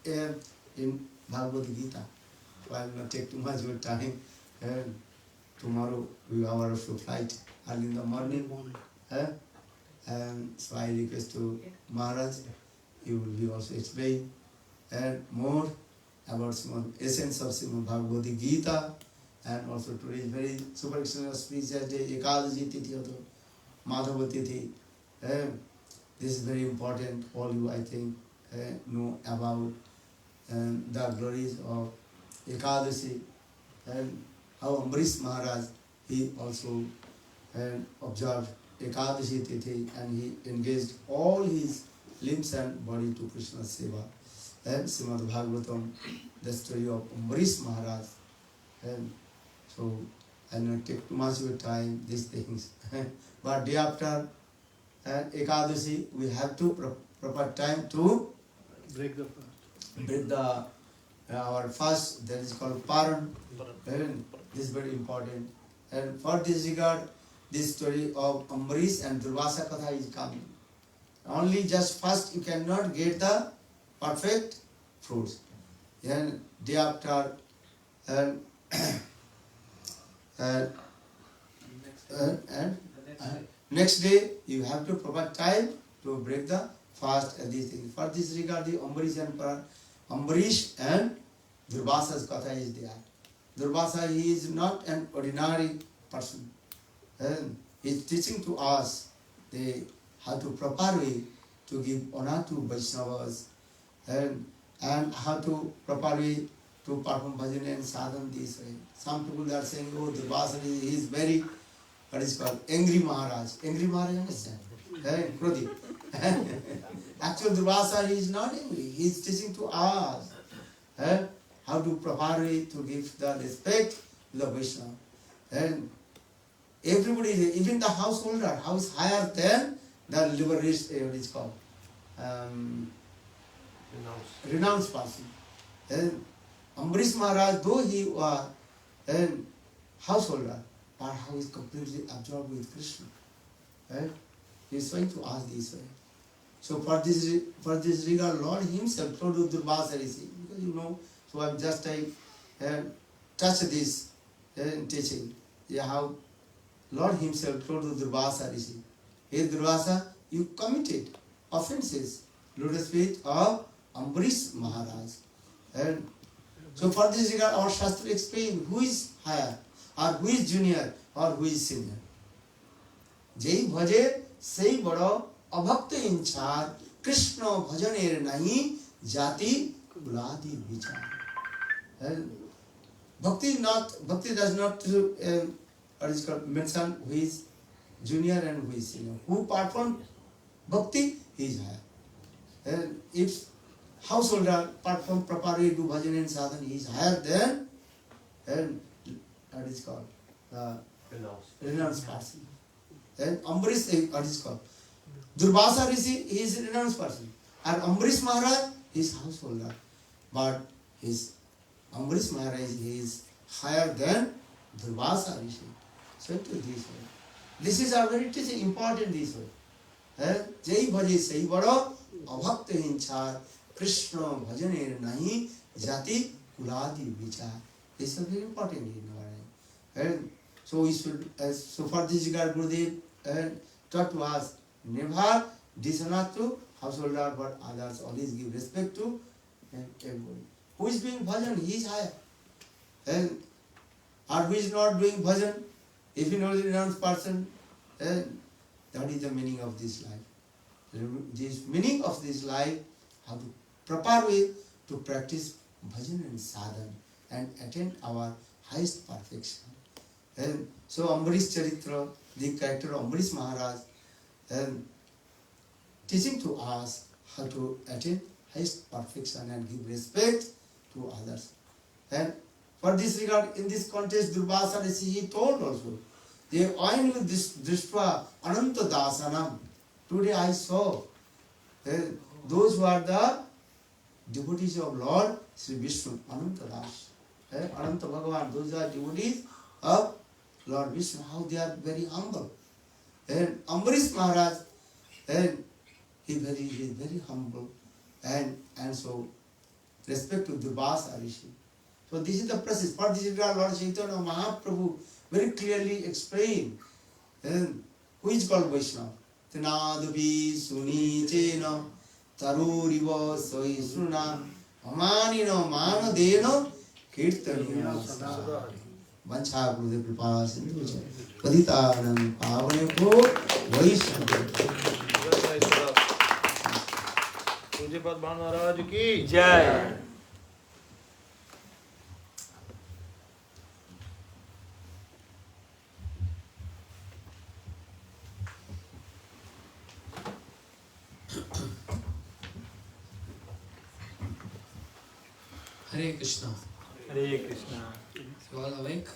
in Bhagavad Gita. So I will not take too much of your time. And tomorrow we have our flight early in the morning. And so I request to Maharaj, he will be also explain and more about essence of Srimad Bhagavad Gita. And also today is very super auspicious day, Ekadashi Tithi, Madhava Tithi. This is very important. All you, I think, know about the glories of Ekadashi and how Ambarish Maharaj, he also observed Ekadashi Tithi and he engaged all his limbs and body to Krishna's seva. And Srimad Bhagavatam, the story of Ambarish Maharaj. And so I will not take too much of your time, these things. But day after Ekadashi, we have to proper time to
Break the fast.
break our fast, that is called Paran. And this is very important. And for this regard, this story of Ambarish and Durvasa Katha is coming. Only just first you cannot get the perfect fruits. And day after and next day you have to proper time to break the fast and these things. For this regard, the Ambarish and Durvasa's Katha is there. Durvasa, he is not an ordinary person. And he is teaching to us how to properly to give honor to Vaishnavas and how to properly to perform bhajan and sadhana this way. Some people are saying, oh, Durvasa is very, what is called, angry Maharaj. Angry Maharaj, understand? Krodi. Actually, Durvasa is not angry. He is teaching to us how to properly to give the respect to the Vaishnava. And everybody, even the householder, how is higher than the liberation, what is called, renounced person. And Ambarish Maharaj, though he was a householder, but how is completely absorbed with Krishna. He is trying to ask this way. So for this regard, Lord himself told to Durvasa Rishi, because you know, so I'm just touch this teaching. Yeah, how Lord himself told to Durvasa Rishi, hey Durvasa, you committed offenses, lotus feet of Ambarish Maharaj. And so for this regard, our Shastra explain who is higher, or who is junior, or who is senior. Jai bhaje sei bado abhakta inchar Krishna bhajaner nahi jati kuladi vichar. And bhakti does not what is called mention who is junior and who is senior. Who perform bhakti, he is higher. And if householder perform properly do bhajan and sadhana, he is higher than what is called the renounced person. Then Ambarish, what is called Durvasa Rishi, he is a renounced person. And Ambarish Maharaj, he is householder. But his Ambarish Maharaj, he is higher than Durvasa Rishi. So to this way. This is a very important this way. Jai bhaje sai bado abhakta hinchar Krishna bhajaner nahi jati kuladi vichar. This is very important in our life. And so we should, so for this regard, Gurudev taught to us, never dishonor to householder, but others, always give respect to everybody. Who is doing bhajan, he is higher. And or who is not doing bhajan, if you know the renounced person, that is the meaning of this life. This meaning of this life, how to proper way to practice bhajan and sadhana and attain our highest perfection. And so Ambarish Charitra, the character of Ambarish Maharaj, teaching to us how to attain highest perfection and give respect to others. And for this regard, in this context, Durvasa Rishi, he told also, they oined with this Drishva Ananta Dasanam. Today I saw those who are the devotees of Lord Sri Vishnu, Ananta Das, Ananta Bhagavan, those are devotees of Lord Vishnu, how they are very humble. And Ambarish Maharaj, he is very humble, and so respect to Durvasa Rishi. So this is the process. For this regard, Lord Chaitanya Mahaprabhu very clearly explained who is called Vaishnava. Tinadavi suni chena taruriva soi suna amanino manadeno kirtanino sada. Vancha Gurudev Kripa Sindhu Paditanam Pavanebho Vaishnava.
पूज्यपाद भानु महाराज की
जय।
Hare Krishna.
Hare Krishna.
You all awake?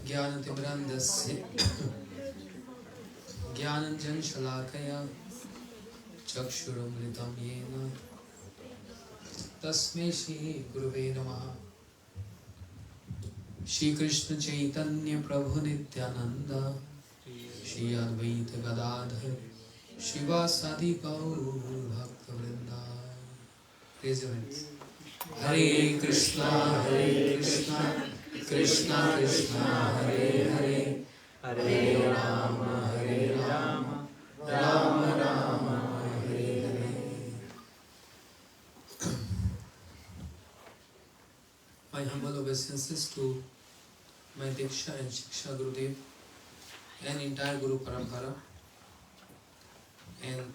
ज्ञानतिमिरन्धस्य ज्ञानञ्जनशलाकया चक्षुरुन्मिलितं येन तस्मै श्रीगुरुवे नमः। श्रीकृष्ण चैतन्य प्रभु नित्यानंद श्री अद्वैत गदाधर शिवासादि गौर भक्तवृंदा। हरे Krishna Krishna Krishna Hare Hare
Hare Ram
Ram Ram Hare Hare. My humble obeisances to my Diksha and Shiksha Gurudev and entire Guru Parampara. and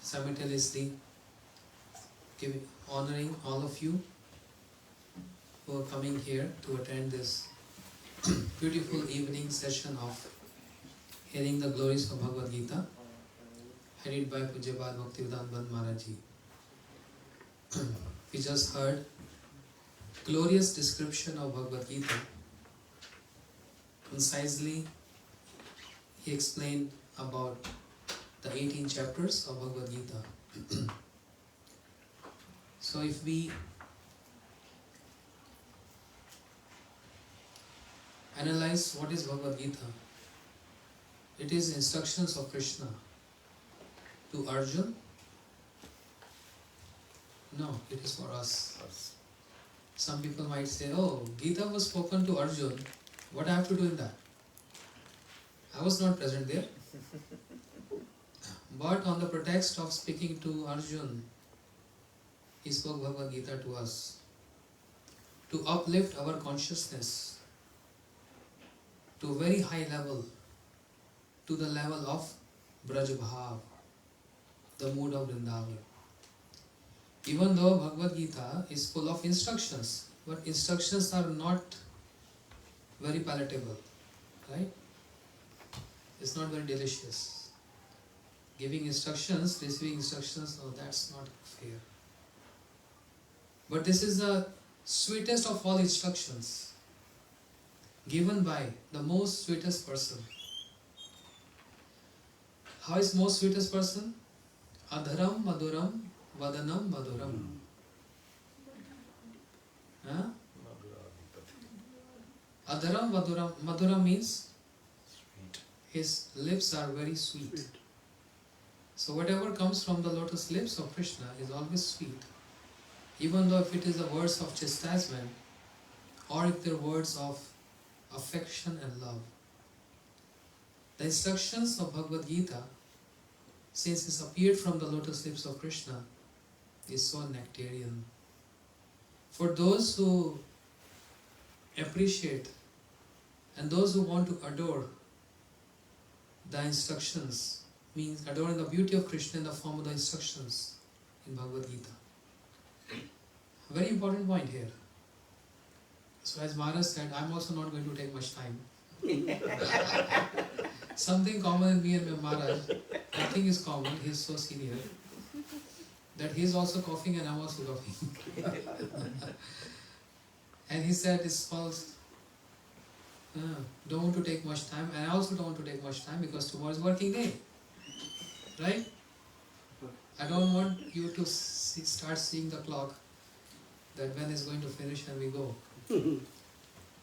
simultaneously honoring all of you who are coming here to attend this beautiful evening session of hearing the glories of Bhagavad Gita, headed by Pujyapad Bhaktivedanta Band Maharaj Ji. We just heard glorious description of Bhagavad Gita. Concisely, he explained about the 18 chapters of Bhagavad Gita. So if we analyze what is Bhagavad Gita, it is instructions of Krishna to Arjun. No, it is for us. Some people might say, oh, Gita was spoken to Arjun. What I have to do in that? I was not present there. But on the pretext of speaking to Arjun, he spoke Bhagavad Gita to us to uplift our consciousness to a very high level, to the level of Braj Bhav, the mood of Vrindavan. Even though Bhagavad Gita is full of instructions, but instructions are not very palatable, right? It's not very delicious. Giving instructions, receiving instructions, oh, that's not fair. But this is the sweetest of all instructions, given by the most sweetest person. How is most sweetest person? Adharam Maduram Vadanam Maduram. Huh? Adharam Maduram means his lips are very sweet. So whatever comes from the lotus lips of Krishna is always sweet. Even though if it is the words of chastisement or if they're words of affection and love. The instructions of Bhagavad Gita, since it's appeared from the lotus lips of Krishna, is so nectarian. For those who appreciate and those who want to adore the instructions, means adoring the beauty of Krishna in the form of the instructions in Bhagavad Gita. A very important point here. So as Maharaj said, I'm also not going to take much time. Something common in me and my Maharaj, nothing is common, he is so senior, that he is also coughing and I'm also coughing. And he said, it's false. Don't want to take much time, and I also don't want to take much time because tomorrow is working day. Right? I don't want you to start seeing the clock that when is going to finish and we go.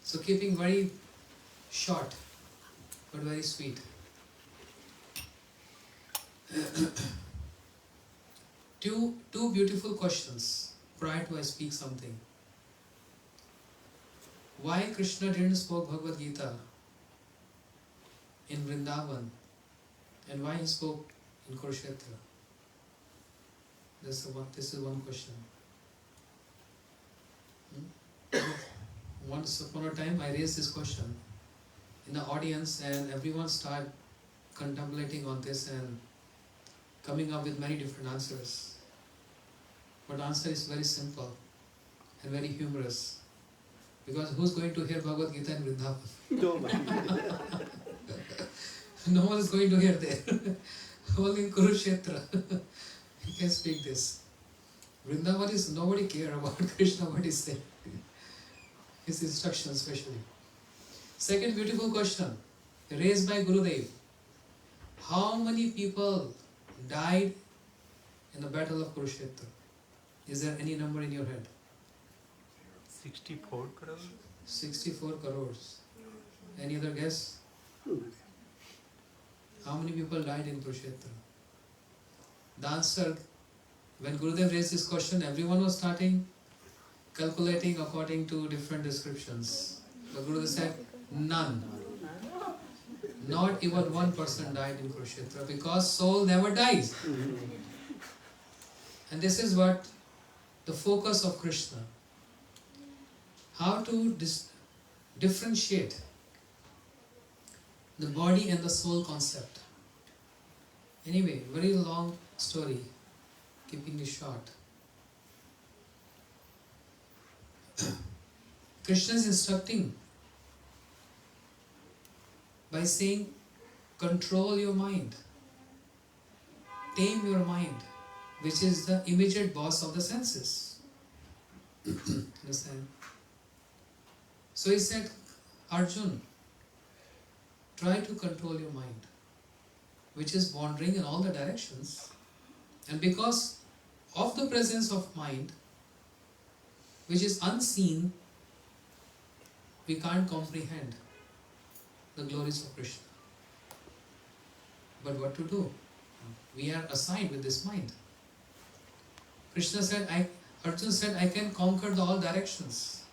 So keeping very short but very sweet. Two beautiful questions prior to I speak something. Why Krishna didn't spoke Bhagavad Gita in Vrindavan, and why he spoke in Kurukshetra? This is one question. Once upon a time I raised this question in the audience and everyone started contemplating on this and coming up with many different answers. But the answer is very simple and very humorous. Because who's going to hear Bhagavad Gita in Vrindavan? No one is going to hear there. Only in Kurukshetra you can speak this. Vrindavan is nobody care about Krishna, what he said. His instructions especially. Second beautiful question raised by Gurudev. How many people died in the battle of Kurukshetra? Is there any number in your head?
64 crores?
64 crores. Any other guess? How many people died in Kurukshetra? The answer, when Gurudev raised this question, everyone was starting calculating according to different descriptions. The Gurudev said, none. Not even one person died in Kurukshetra because soul never dies. And this is what the focus of Krishna. How to differentiate the body and the soul concept. Anyway, very long story, keeping it short. Krishna is instructing by saying, control your mind, tame your mind, which is the immediate boss of the senses. Understand? So he said, Arjun, try to control your mind, which is wandering in all the directions. And because of the presence of mind, which is unseen, we can't comprehend the glories of Krishna. But what to do? We are assigned with this mind. Arjuna said, I can conquer all directions,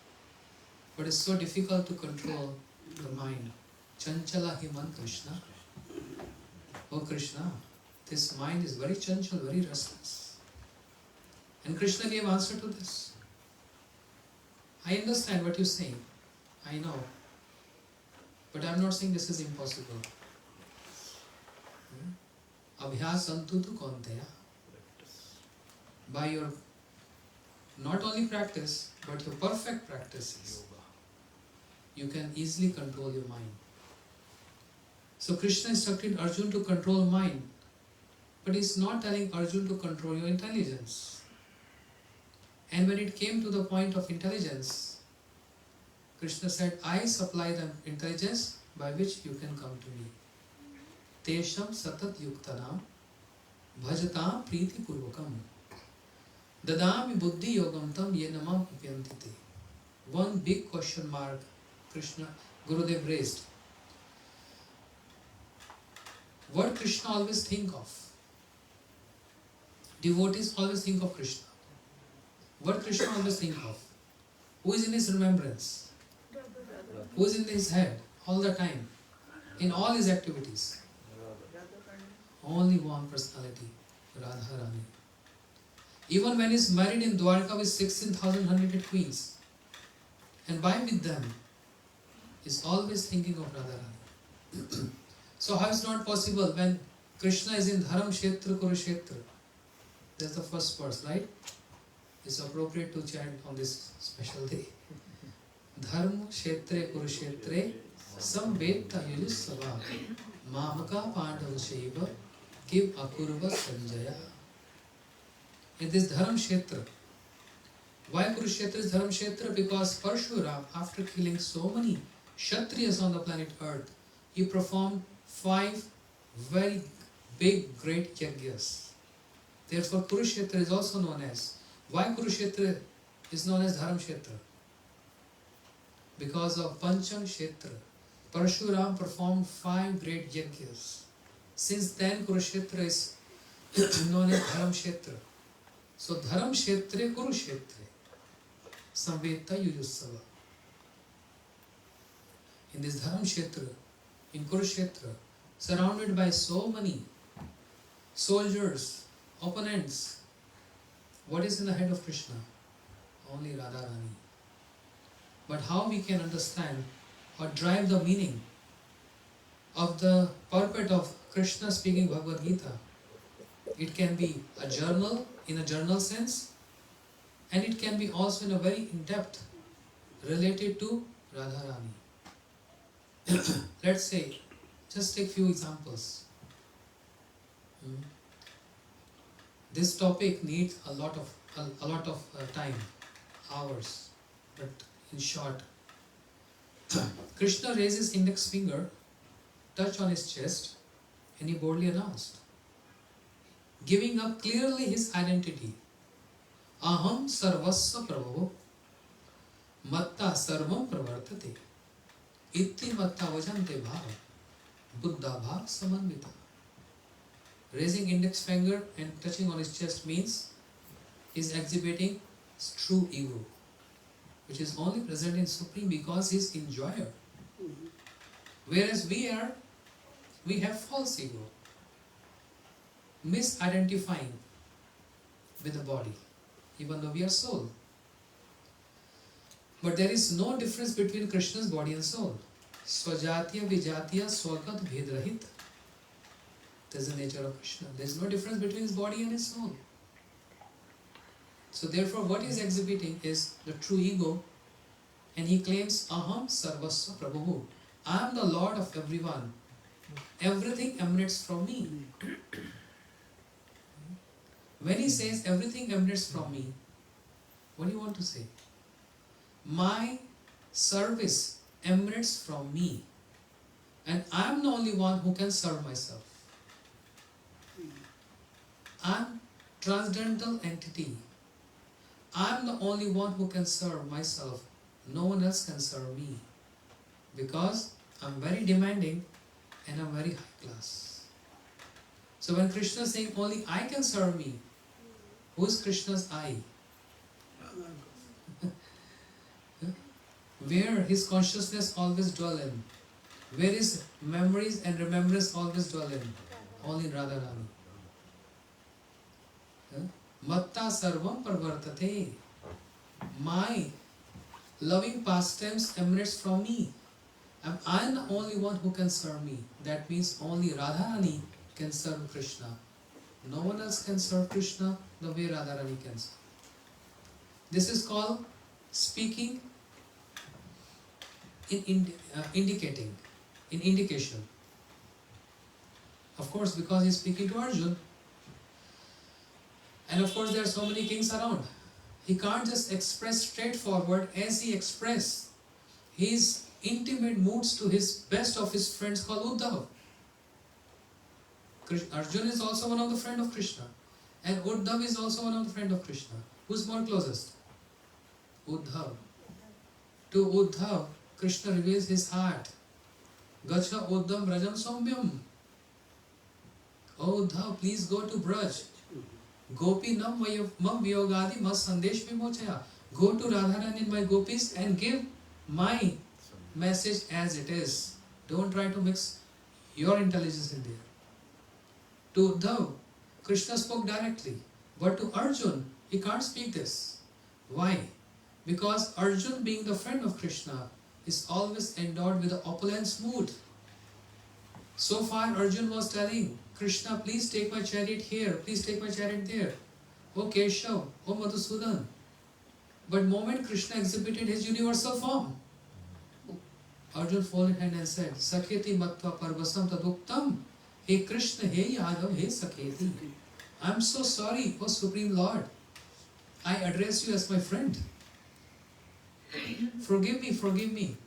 but it's so difficult to control the mind. Chanchala himan Krishna. Oh Krishna, this mind is very chanchal, very restless. And Krishna gave answer to this. I understand what you're saying. I know. But I'm not saying this is impossible. Abhyasantu tu kaunteya. By your not only practice, but your perfect practices, you can easily control your mind. So Krishna instructed Arjuna to control mind, but he's not telling Arjuna to control your intelligence. And when it came to the point of intelligence, Krishna said, I supply the intelligence by which you can come to me. Tesham satat yuktanam bhajata priti purvakam dadami buddhi yogam tam yenamam upyantite. One big question mark Gurudev raised. What Krishna always think of? Devotees always think of Krishna. What Krishna always think of? Who is in his remembrance? Who is in his head all the time? In all his activities? Only one personality, Radharani. Even when he is married in Dwarka with 16,100 queens, and by with them, he is always thinking of Radharani. So how is it not possible when Krishna is in Dharam Kshetra Kurukshetra? That's the first verse, right? It's appropriate to chant on this special day. Dharma Kshetre Kurukshetre Samveta Yujusava Mamaka Pandava Shaiva Kim Akurva Sanjaya. In this Dharam Kshetra, why Kurukshetra is Dharam Kshetra? Because Parshuram, after killing so many Kshatriyas on the planet Earth, he performed 5 very big, great yagyas. Therefore, Kurukshetra is also known as. Why Kurukshetra is known as Dharam Kshetra? Because of Pancham Kshetra. Parshuram performed 5 great yagyas. Since then, Kurukshetra is known as Dharam Kshetra. So, Dharam Kshetra Kurukshetra. Samveta Yujusava. In this Dharam Kshetra, in Kurukshetra, surrounded by so many soldiers, opponents, what is in the head of Krishna? Only Radharani. But how we can understand or drive the meaning of the purport of Krishna speaking Bhagavad Gita? It can be a journal, in a journal sense, and it can be also in a very in-depth, related to Radharani. Let's say, just take few examples. This topic needs a lot of time, hours, but in short, Krishna raised his index finger, touched on his chest, and he boldly announced, giving up clearly his identity. Aham sarvasya prabhavo matta sarvam pravartate itti matta vajante bhava buddha bhav samanvita. Raising index finger and touching on his chest means he is exhibiting his true ego, which is only present in Supreme because he is enjoyer. Whereas we have false ego, misidentifying with the body, even though we are soul. But there is no difference between Krishna's body and soul. Swajatiya Vijatiya Swagat Bhedrahit. There's the nature of Krishna. There's no difference between his body and his soul. So therefore what he is exhibiting is the true ego, and he claims Aham Sarvasva Prabhu. I am the Lord of everyone. Everything emanates from me. When he says everything emanates from me, what do you want to say? My service emanates from me, and I am the only one who can serve myself. I am transcendental entity. I am the only one who can serve myself. No one else can serve me, because I am very demanding and I am very high class. So when Krishna is saying only I can serve me, who is Krishna's I? Where his consciousness always dwell in? Where his memories and remembrance always dwell in? Only in Radharani. Matta sarvam parvartate. My loving pastimes emanates from me. And I am the only one who can serve me. That means only Radharani can serve Krishna. No one else can serve Krishna the way Radharani can serve. This is called speaking in indication. Of course, because he is speaking to Arjuna. And of course there are so many kings around. He can't just express straightforward as he expressed his intimate moods to his best of his friends called Uddhav. Arjuna is also one of the friends of Krishna. And Uddhav is also one of the friends of Krishna. Who's more closest? Uddhav. To Uddhav, Krishna reveals his heart. Gacha Uddhav Brajam Somyam. Oh Uddhav, please go to Braj. Gopi nam mam vyogadi mas sandesh vimochaya. Go to Radharani and my gopis and give my message as it is. Don't try to mix your intelligence in there. To Uddhav, Krishna spoke directly. But to Arjuna, he can't speak this. Why? Because Arjuna, being the friend of Krishna, is always endowed with the opulence mood. So far Arjuna was telling Krishna, please take my chariot here, please take my chariot there. Oh Keshav, oh Madhusudan. But moment Krishna exhibited his universal form, Arjuna folded hand and said, Sakheti matva parvasam taduktam. Hey Krishna, hey Yadav, hey Sakheti. I am so sorry, oh Supreme Lord. I address you as my friend. Forgive me.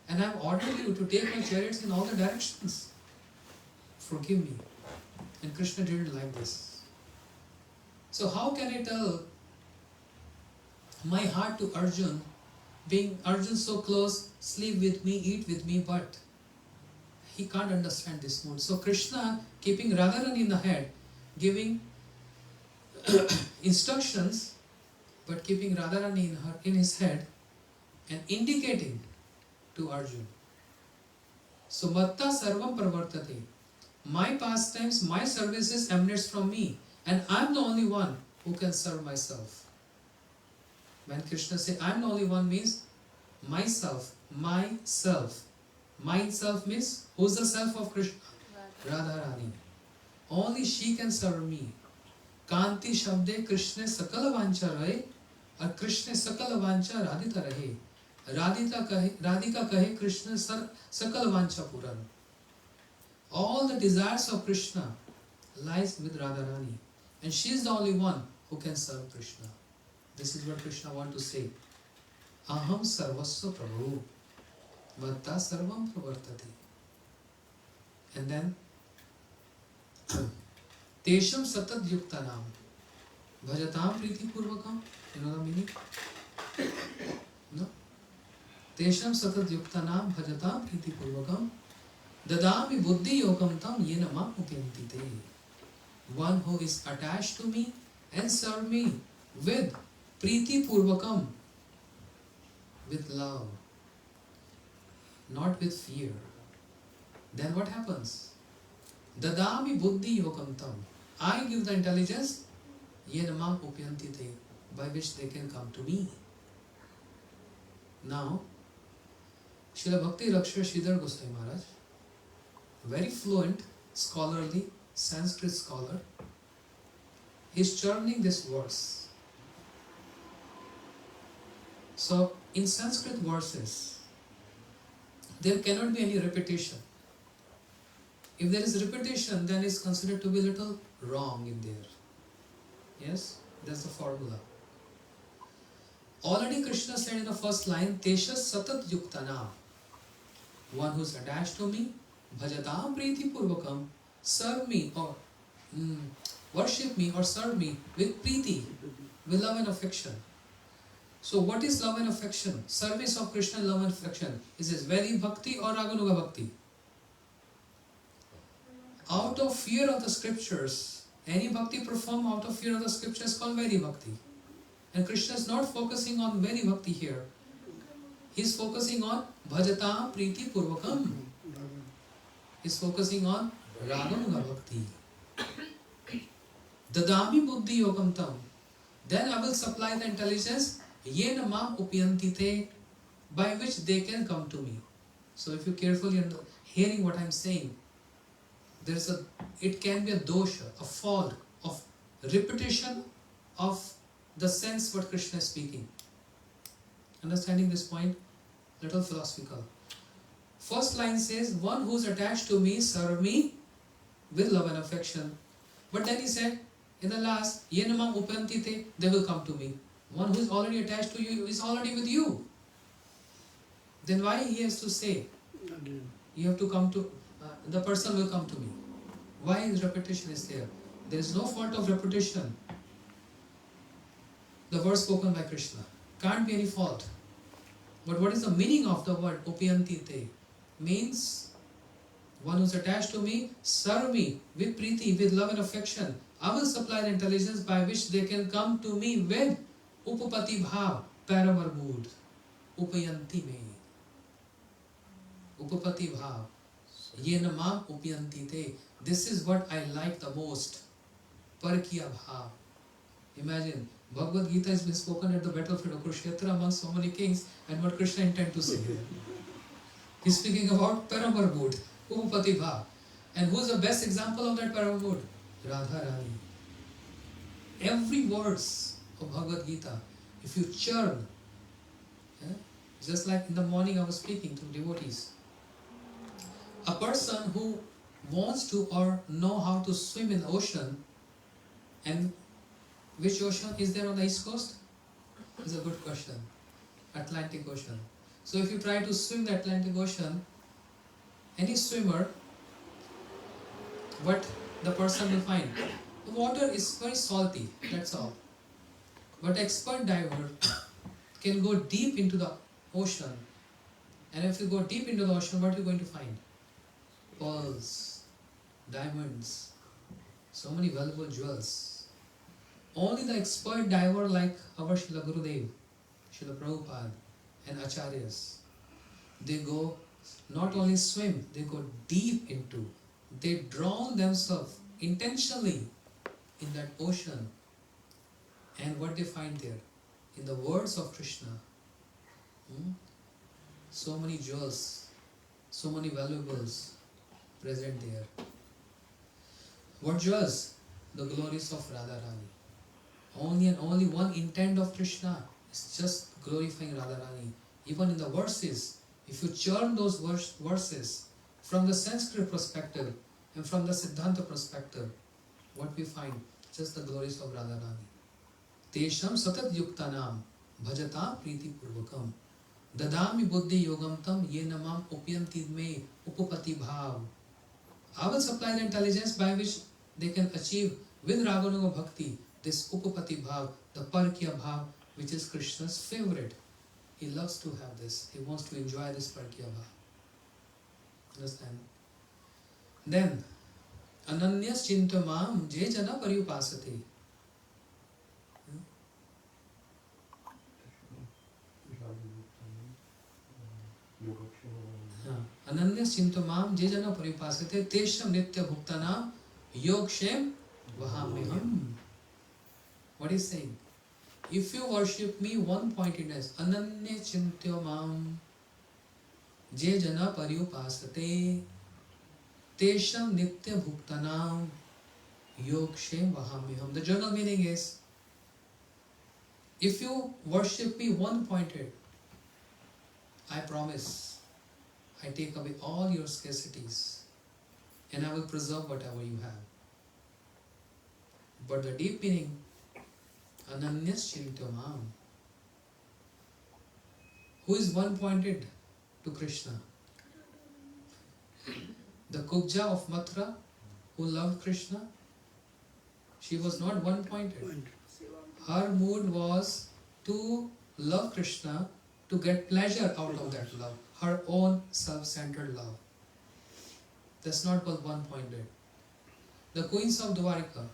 And I have ordered you to take my chariots in all the directions. Forgive me. And Krishna didn't like this. So how can I tell my heart to Arjuna, being Arjuna so close, sleep with me, eat with me, but he can't understand this mood. So Krishna, keeping Radharani in the head, giving instructions, but keeping Radharani in his head and indicating to Arjuna. So Matta Sarvam Pravartate. My pastimes, my services emanates from me, and I am the only one who can serve myself. When Krishna says I am the only one means myself. Myself means who's the self of Krishna? Radharani. Only she can serve me. Kanti Shabde Krishna Sakala Vancha Rahe, or Krishna Sakala Vancha Radhita Rahe. Radhika Kahe Krishna Sakala Vancha Puran. All the desires of Krishna lies with Radharani, and she is the only one who can serve Krishna. This is what Krishna wants to say. Aham sarvasva prabhu, vatta sarvam pravartate. And then Tesham satat yuktanam bhajatam priti purvakam. You know the meaning? No? Tesham satat yuktanam bhajatam priti purvakam dadami buddhi yogam tam yena ma upyantite. One who is attached to me and serve me with priti purvakam, with love, not with fear. Then what happens? Dadami buddhi yogam tam. I give the intelligence yena ma upyantite, by which they can come to me. Now, Srila Bhakti Rakshya Sridhar Goswami Maharaj, very fluent, scholarly, Sanskrit scholar. He's churning this verse. So in Sanskrit verses, there cannot be any repetition. If there is repetition, then it's considered to be a little wrong in there. Yes, that's the formula. Already Krishna said in the first line, Teshas satat yuktana, one who is attached to me, bhajatam priti purvakam, serve me or worship me or serve me with priti, with love and affection. So what is love and affection? Service of Krishna, love and affection. Is this Vaidhi Bhakti or Raganuga Bhakti? Out of fear of the scriptures, any bhakti performed out of fear of the scriptures is called Vaidhi Bhakti. And Krishna is not focusing on Vaidhi Bhakti here. He is focusing on Bhajata Priti Purvakam. He is focusing on Raganuga Bhakti. Dadami Buddhi Yogam Tam. Then I will supply the intelligence Yena Mam Upyanti Te, by which they can come to me. So if you carefully hearing what I am saying, it can be a dosha, a fault of repetition of the sense what Krishna is speaking. Understanding this point? Little philosophical. First line says, one who is attached to me, serve me with love and affection. But then he said, in the last, Yenamam upantite, they will come to me. One who is already attached to you is already with you. Then why he has to say, you have to come to, the person will come to me. Why is repetition is there? There is no fault of repetition. The word spoken by Krishna. Can't be any fault. But what is the meaning of the word upyantite? Means one who is attached to me, serve me with priti, with love and affection. I will supply the intelligence by which they can come to me with upapati bhav, paramar mood. Upayanti me. Upapati bhav. Yenama upyanti te. This is what I like the most. Parkiya bhav. Imagine, Bhagavad Gita has been spoken at the battlefield of Kurukshetra among so many kings, and what Krishna intends to say here. He's speaking about Paramar mood, Upapati bhav. And who is the best example of that Paramar mood? Radharani. Every verse of Bhagavad Gita, if you churn, just like in the morning I was speaking to devotees, a person who wants to or know how to swim in the ocean, and which ocean is there on the east coast? Is a good question. Atlantic Ocean. So if you try to swim the Atlantic Ocean, any swimmer, what the person will find? The water is very salty, that's all. But expert diver can go deep into the ocean, and if you go deep into the ocean, what are you going to find? Pearls, diamonds, so many valuable jewels. Only the expert diver like our Srila Gurudev, Srila Prabhupada and Acharyas, they go not only swim, they go deep into, they drown themselves intentionally in that ocean. And what they find there? In the words of Krishna, so many jewels, so many valuables present there. What jewels? The glories of Radharani. Only and only one intent of Krishna is just glorifying Radharani. Even in the verses, if you churn those verses from the Sanskrit perspective and from the Siddhanta perspective, what we find? Just the glories of Radharani. Tesham satat yuktanam bhajata priti purvakam dadami buddhi yogam tam yenamam upyanti me upapati bhav. I will supply the intelligence by which they can achieve with Raganuga Bhakti this upapati bhav, the parkya bhav, which is Krishna's favorite. He loves to have this. He wants to enjoy this parkya bhav. Understand? Then, ananyas chintamam je jana pariyupasate. Ananyas chintamam je jana pariyupasate tesham nitya bhuktanam yogshem vahamiham. What is saying? If you worship me, one pointedness, ananya chintamam je jana pariyupasate tesham nitya bhuktanam Yokshem Vahamyaham. The general meaning is, if you worship me one pointed, I promise, I take away all your scarcities and I will preserve whatever you have. But the deep meaning, Ananyas Chintamam. Who is one pointed to Krishna? The Kubja of Mathura, who loved Krishna, she was not one pointed. Her mood was to love Krishna, to get pleasure out of that love, her own self-centered love. That's not what one pointed. The queens of Dwarika,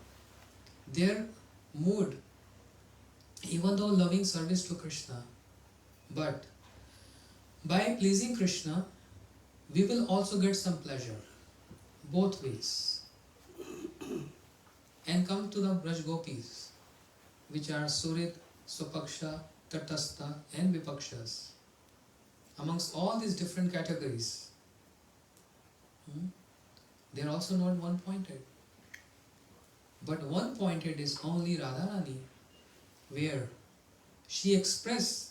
their mood, even though loving service to Krishna, but by pleasing Krishna, we will also get some pleasure, both ways. And come to the Braj Gopis, which are Surit, Swapaksha, Tatastha and Vipakshas. Amongst all these different categories, they are also not one-pointed. But one-pointed is only Radharani, where she expressed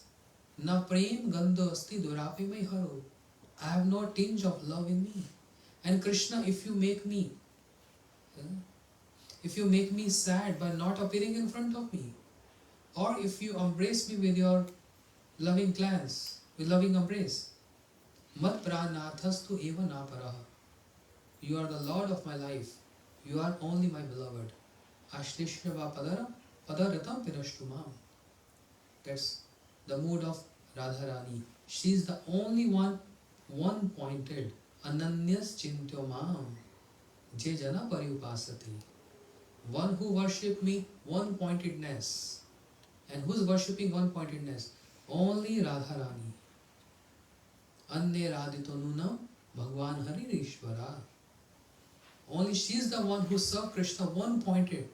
Na prem gandho asti durapi mai haro. I have no tinge of love in me. And Krishna, if you make me sad by not appearing in front of me, or if you embrace me with your loving glance, with loving embrace, mat pranathastu eva naparaha. You are the Lord of my life. You are only my beloved. Ashlishya padaratam pirashtumam. That's the mood of Radharani. She is the only one-pointed. Ananyas chintyomam. Je jana pariupasati. One who worship me, one-pointedness. And who is worshipping one-pointedness? Only Radharani. Anne radhitonunam Bhagwan Hari Ishvara. Only she is the one who served Krishna one-pointed.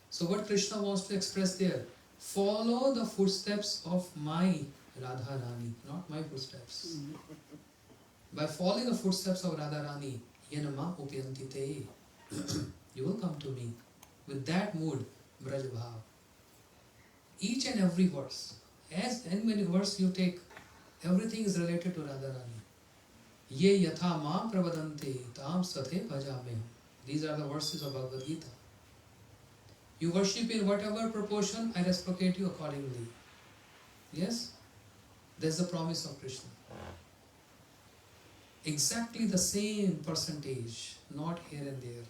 So what Krishna wants to express there? Follow the footsteps of my Radharani, not my footsteps. By following the footsteps of Radharani, Yanama Upyantite, you will come to me. With that mood, Braj Bhav. Each and every verse, as and many verse you take, everything is related to Radharani. Ye yatha ma pravadante tam sathe bhajameham. These are the verses of Bhagavad Gita. You worship in whatever proportion, I reciprocate you accordingly. Yes? That's the promise of Krishna. Exactly the same percentage, not here and there.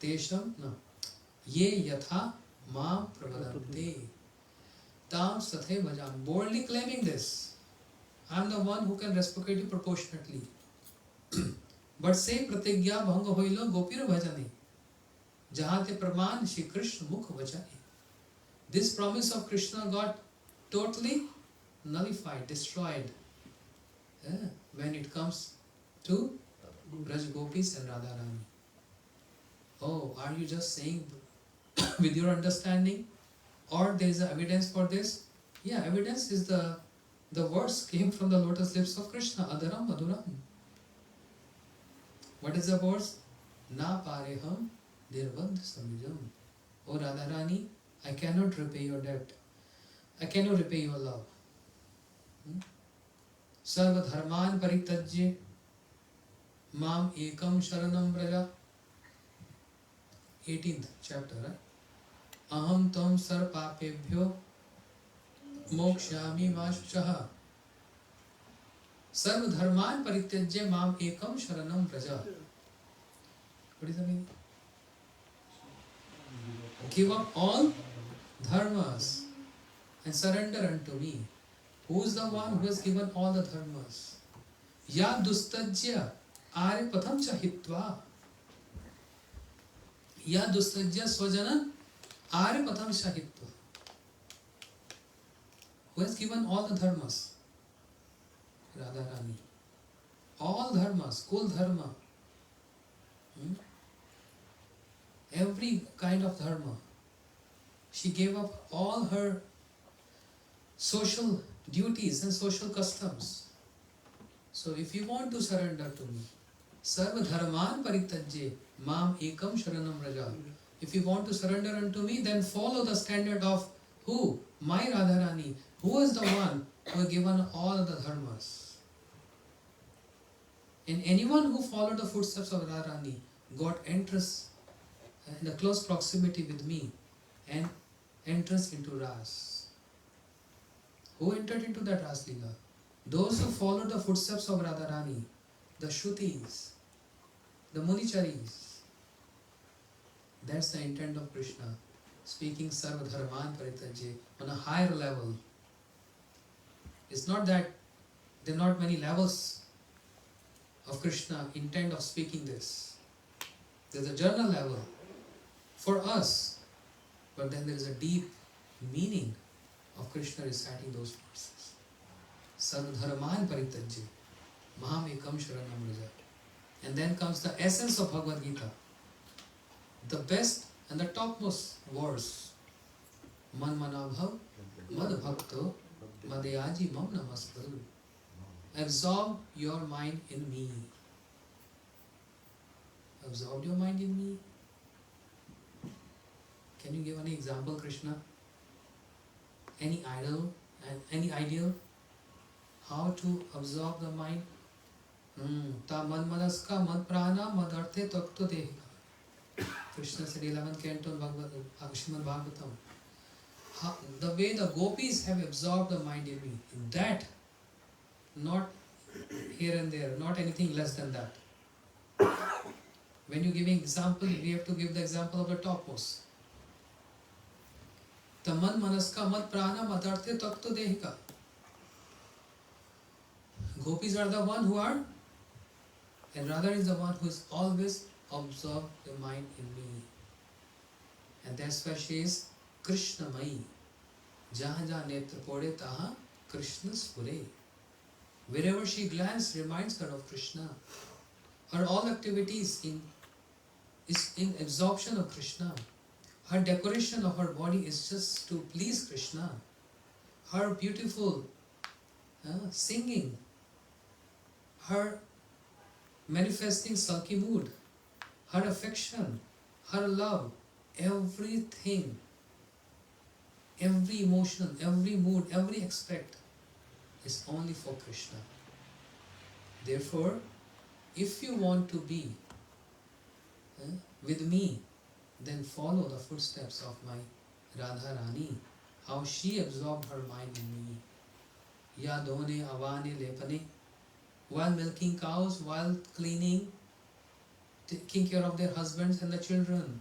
Tesham, no. Ye yatha ma pravadante tam sathe bhajam. Boldly claiming this. I am the one who can reciprocate you proportionately. But say pratigya bhanga hoilo gopir bhajane. Jahate praman Shri Krishna mukh vachane. This promise of Krishna got totally nullified, destroyed when it comes to Braj Gopis and Radharani. Oh, are you just saying with your understanding? Or there is evidence for this? Yeah, evidence is the words came from the lotus lips of Krishna. Adaram Madhuram. What is the words? Na pareham dirvandh samijam. Oh Radharani, I cannot repay your debt. I cannot repay your love. Sarva dharman paritajye mam ekam sharanam vraja. 18th chapter, right? Aham tam sar papebhyo mokshami vashaha. Sarva dharman paritajye mam ekam sharanam vraja. What is the meaning? Give up all dharmas and surrender unto me. Who is the one who has given all the dharmas? Ya dustajya are patham chahitva. Ya dustajya swajana are patham chahitva. Who has given all the dharmas? Radharani. All dharmas, kul dharma. Every kind of dharma. She gave up all her social duties and social customs. So if you want to surrender to me, Sarva dharman parityajya mam ekam sharanam raja. If you want to surrender unto me, then follow the standard of who? My Radharani. Who is the one who has given all the dharmas? And anyone who followed the footsteps of Radharani got entrance in the close proximity with me and entrance into Ras. Who entered into that Ras Leela? Those who followed the footsteps of Radharani, the Shrutis, the Municharis. That's the intent of Krishna, speaking Sarva Dharman Parityajya on a higher level. It's not that there are not many levels of Krishna intent of speaking this. There's a general level for us, but then there is a deep meaning of Krishna reciting those verses. Sarva Dharman Parityajya Maham Ekam Sharanam Raja. And then comes the essence of Bhagavad Gita, the best and the topmost verse. Man manabhav mad bhakto madyaji mam namaskaru. Absorb your mind in me. Absorb your mind in me. Can you give any example, Krishna? Any idol? Any ideal? How to absorb the mind? Ta man manaska mad prana mad arte takto dehika. Krishna said 11th canto Srimad Bhagavatam. The way the gopis have absorbed the mind in me, that, not here and there, not anything less than that. When you're giving example, we have to give the example of the topmost. Taman manaska mad prana madarte takto dehika. Gopis are the one who are, and Radha is the one who is always absorbed the mind in me. And that's why she is Krishna Mai. Jaha jaha netra pode taha Krishna spure. Wherever she glances, reminds her of Krishna. Her all activities is in absorption of Krishna. Her decoration of her body is just to please Krishna. Her beautiful singing, her manifesting sulky mood, her affection, her love, everything, every emotion, every mood, every aspect is only for Krishna. Therefore, if you want to be with me, then follow the footsteps of my Radharani, how she absorbed her mind in me. Ya done avane lepane, while milking cows, while cleaning, taking care of their husbands and the children,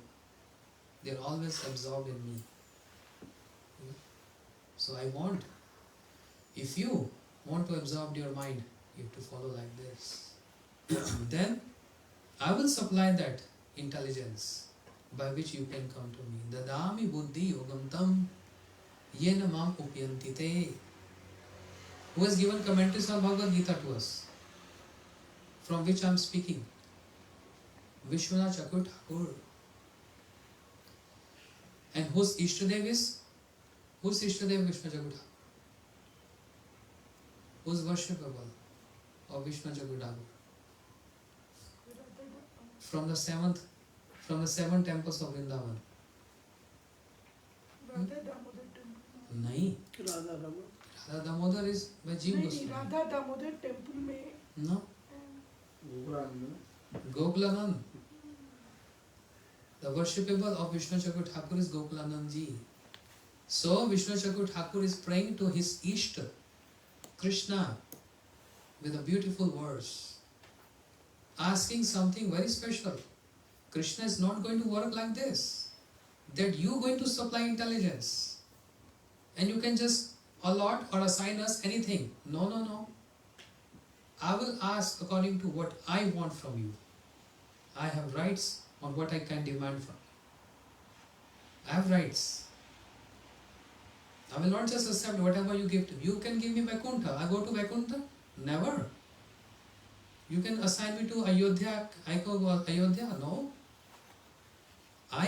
they're always absorbed in me. So I want, if you want to absorb your mind, you have to follow like this. Then I will supply that intelligence by which you can come to me. Dadami buddhi yogam tam yena mam upyantite. Who has given commentaries on Bhagavad Gita to us? From which I am speaking? Vishwanath Chakravarti Thakur. And whose Ishtadev is? Whose Ishtadev Vishwanath Chakravarti Thakur? Whose worshipable of Vishwanath Chakravarti Thakur? From the seven temples of Vrindavan. नहीं, Radha Damodar is by Jeev Goswami.
Radha Damodar temple में
No. Gokulanand. The worshipable of Vishwanath Chakravarti Thakur is Gokulanand ji. So Vishwanath Chakravarti Thakur is praying to his Ishta, Krishna, with a beautiful verse, asking something very special. Krishna is not going to work like this, that you are going to supply intelligence and you can just allot or assign us anything. No, no, no. I will ask according to what I want from you. I have rights on what I can demand from you. I have rights. I will not just accept whatever you give to me. You can give me Vaikuntha. I go to Vaikuntha? Never. You can assign me to Ayodhya. I go to Ayodhya? No. I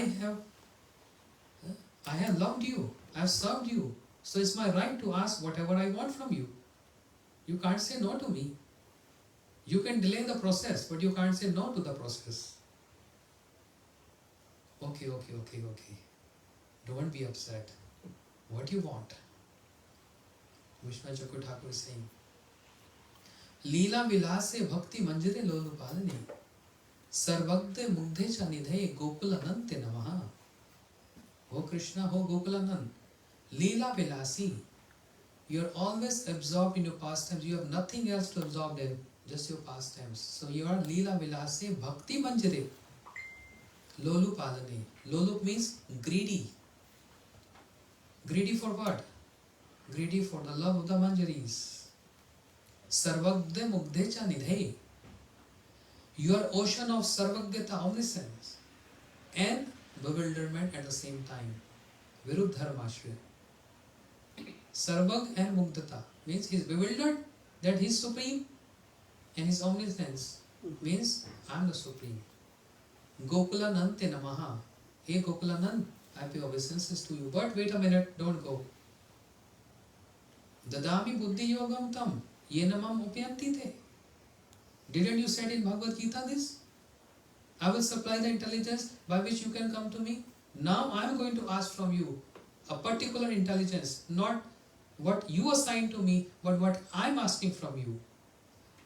have loved you. I have served you. So it's my right to ask whatever I want from you. You can't say no to me. You can delay the process, but you can't say no to the process. Okay. Don't be upset. What you want? Vishnu Chakur Thakur is saying, Leela vilase bhakti manjire lolupalani sarvagde mugdhe cha nidhe gokulanante namaha. Oh Krishna, oh Gokulanand, Leela vilasi. You are always absorbed in your pastimes. You have nothing else to absorb in, just your pastimes. So you are Leela vilase bhakti manjire lolupalani. Lolup means greedy. Greedy for what? Greedy for the love of the manjaris. Sarvagde mugdhe cha nidhe. You are ocean of Sarvagata, omniscience, and bewilderment at the same time. Viruddharmashya. Sarvag and Mugdata means he is bewildered that he is supreme, and his omniscience means I am the supreme. Gokulanante namaha. Hey Gokulanand, I pay obeisances to you. But wait a minute, don't go. Dadami buddhi yogam tam yenamam upyanti te. Didn't you said in Bhagavad Gita this? I will supply the intelligence by which you can come to me. Now I am going to ask from you a particular intelligence, not what you assign to me, but what I am asking from you.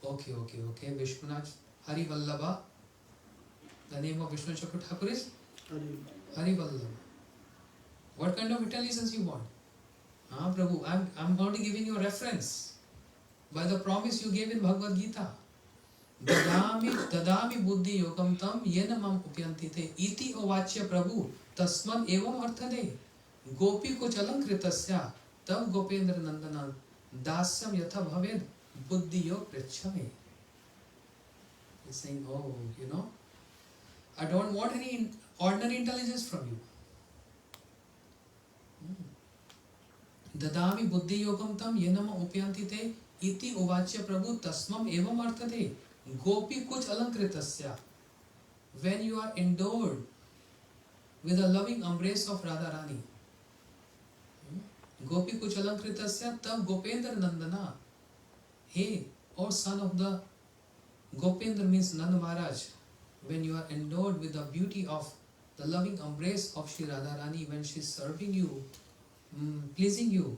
Okay. Vishwanath Hari Vallabha. The name of Vishnu Chakur Thakur is Hari Vallabha. What kind of intelligence you want? Prabhu, I'm going to giving you a reference by the promise you gave in Bhagavad Gita. Dadami buddhi yogam tam yena mam upyanti te iti ovachya prabhu tasman evam arthade gopi ko chalankritasya tab gopendra nandana dasyam yatha bhaved buddhi yog prachame. He's saying, oh, I don't want any ordinary intelligence from you. Dadami buddhi yogam tam yena mam upyanti te iti ovachya prabhu tasmam evam arthade Gopi kuch alankritasya. When you are endowed with the loving embrace of Radharani, Gopi kuch alankritasya tab Gopendra Nandana. Hey, or son of the Gopendra means Nand Maharaj. When you are endowed with the beauty of the loving embrace of Shri Radharani, when she is serving you, pleasing you,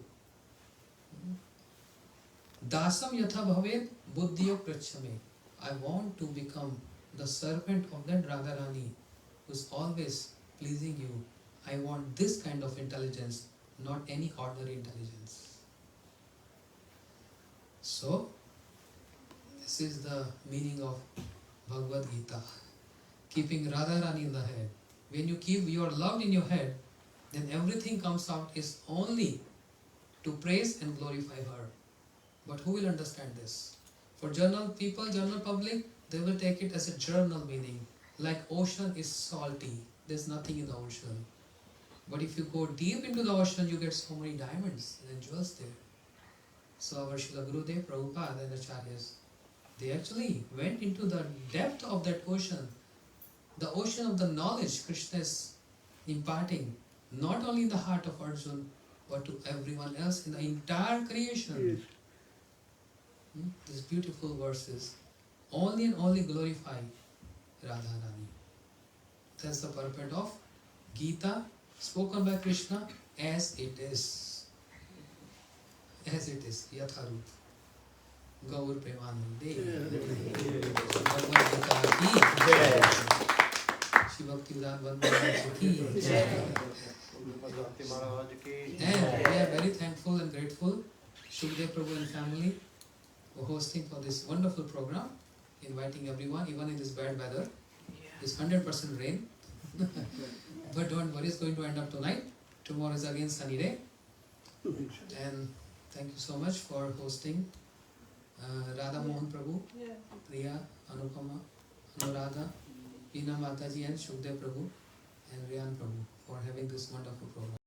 Dasam yatha bhaved buddhiyo prachame. I want to become the servant of that Radharani who is always pleasing you. I want this kind of intelligence, not any ordinary intelligence. So, this is the meaning of Bhagavad Gita. Keeping Radharani in the head. When you keep your love in your head, then everything comes out is only to praise and glorify her. But who will understand this? For general people, general public, they will take it as a journal meaning. Like ocean is salty, there's nothing in the ocean. But if you go deep into the ocean, you get so many diamonds and jewels there. So our Srila Gurudev, Prabhupada and Acharyas, they actually went into the depth of that ocean. The ocean of the knowledge Krishna is imparting, not only in the heart of Arjuna, but to everyone else in the entire creation. These beautiful verses only and only glorify Radharani. That's the purport of Gita spoken by Krishna as it is. As it is. Yatharup. Gaur Premanande. Bhagavad Gita ki. Shri Bhakti Vedanta Vandana ki. And we are very thankful and grateful Shukdev Prabhu and family for hosting for this wonderful program, inviting everyone, even in this bad weather. It's 100% rain. But don't worry, it's going to end up tonight. Tomorrow is again sunny day. And thank you so much for hosting Radha Mohan Prabhu, Priya, Anupama, Anuradha, Veena Mataji and Shukdev Prabhu and Riyan Prabhu for having this wonderful program.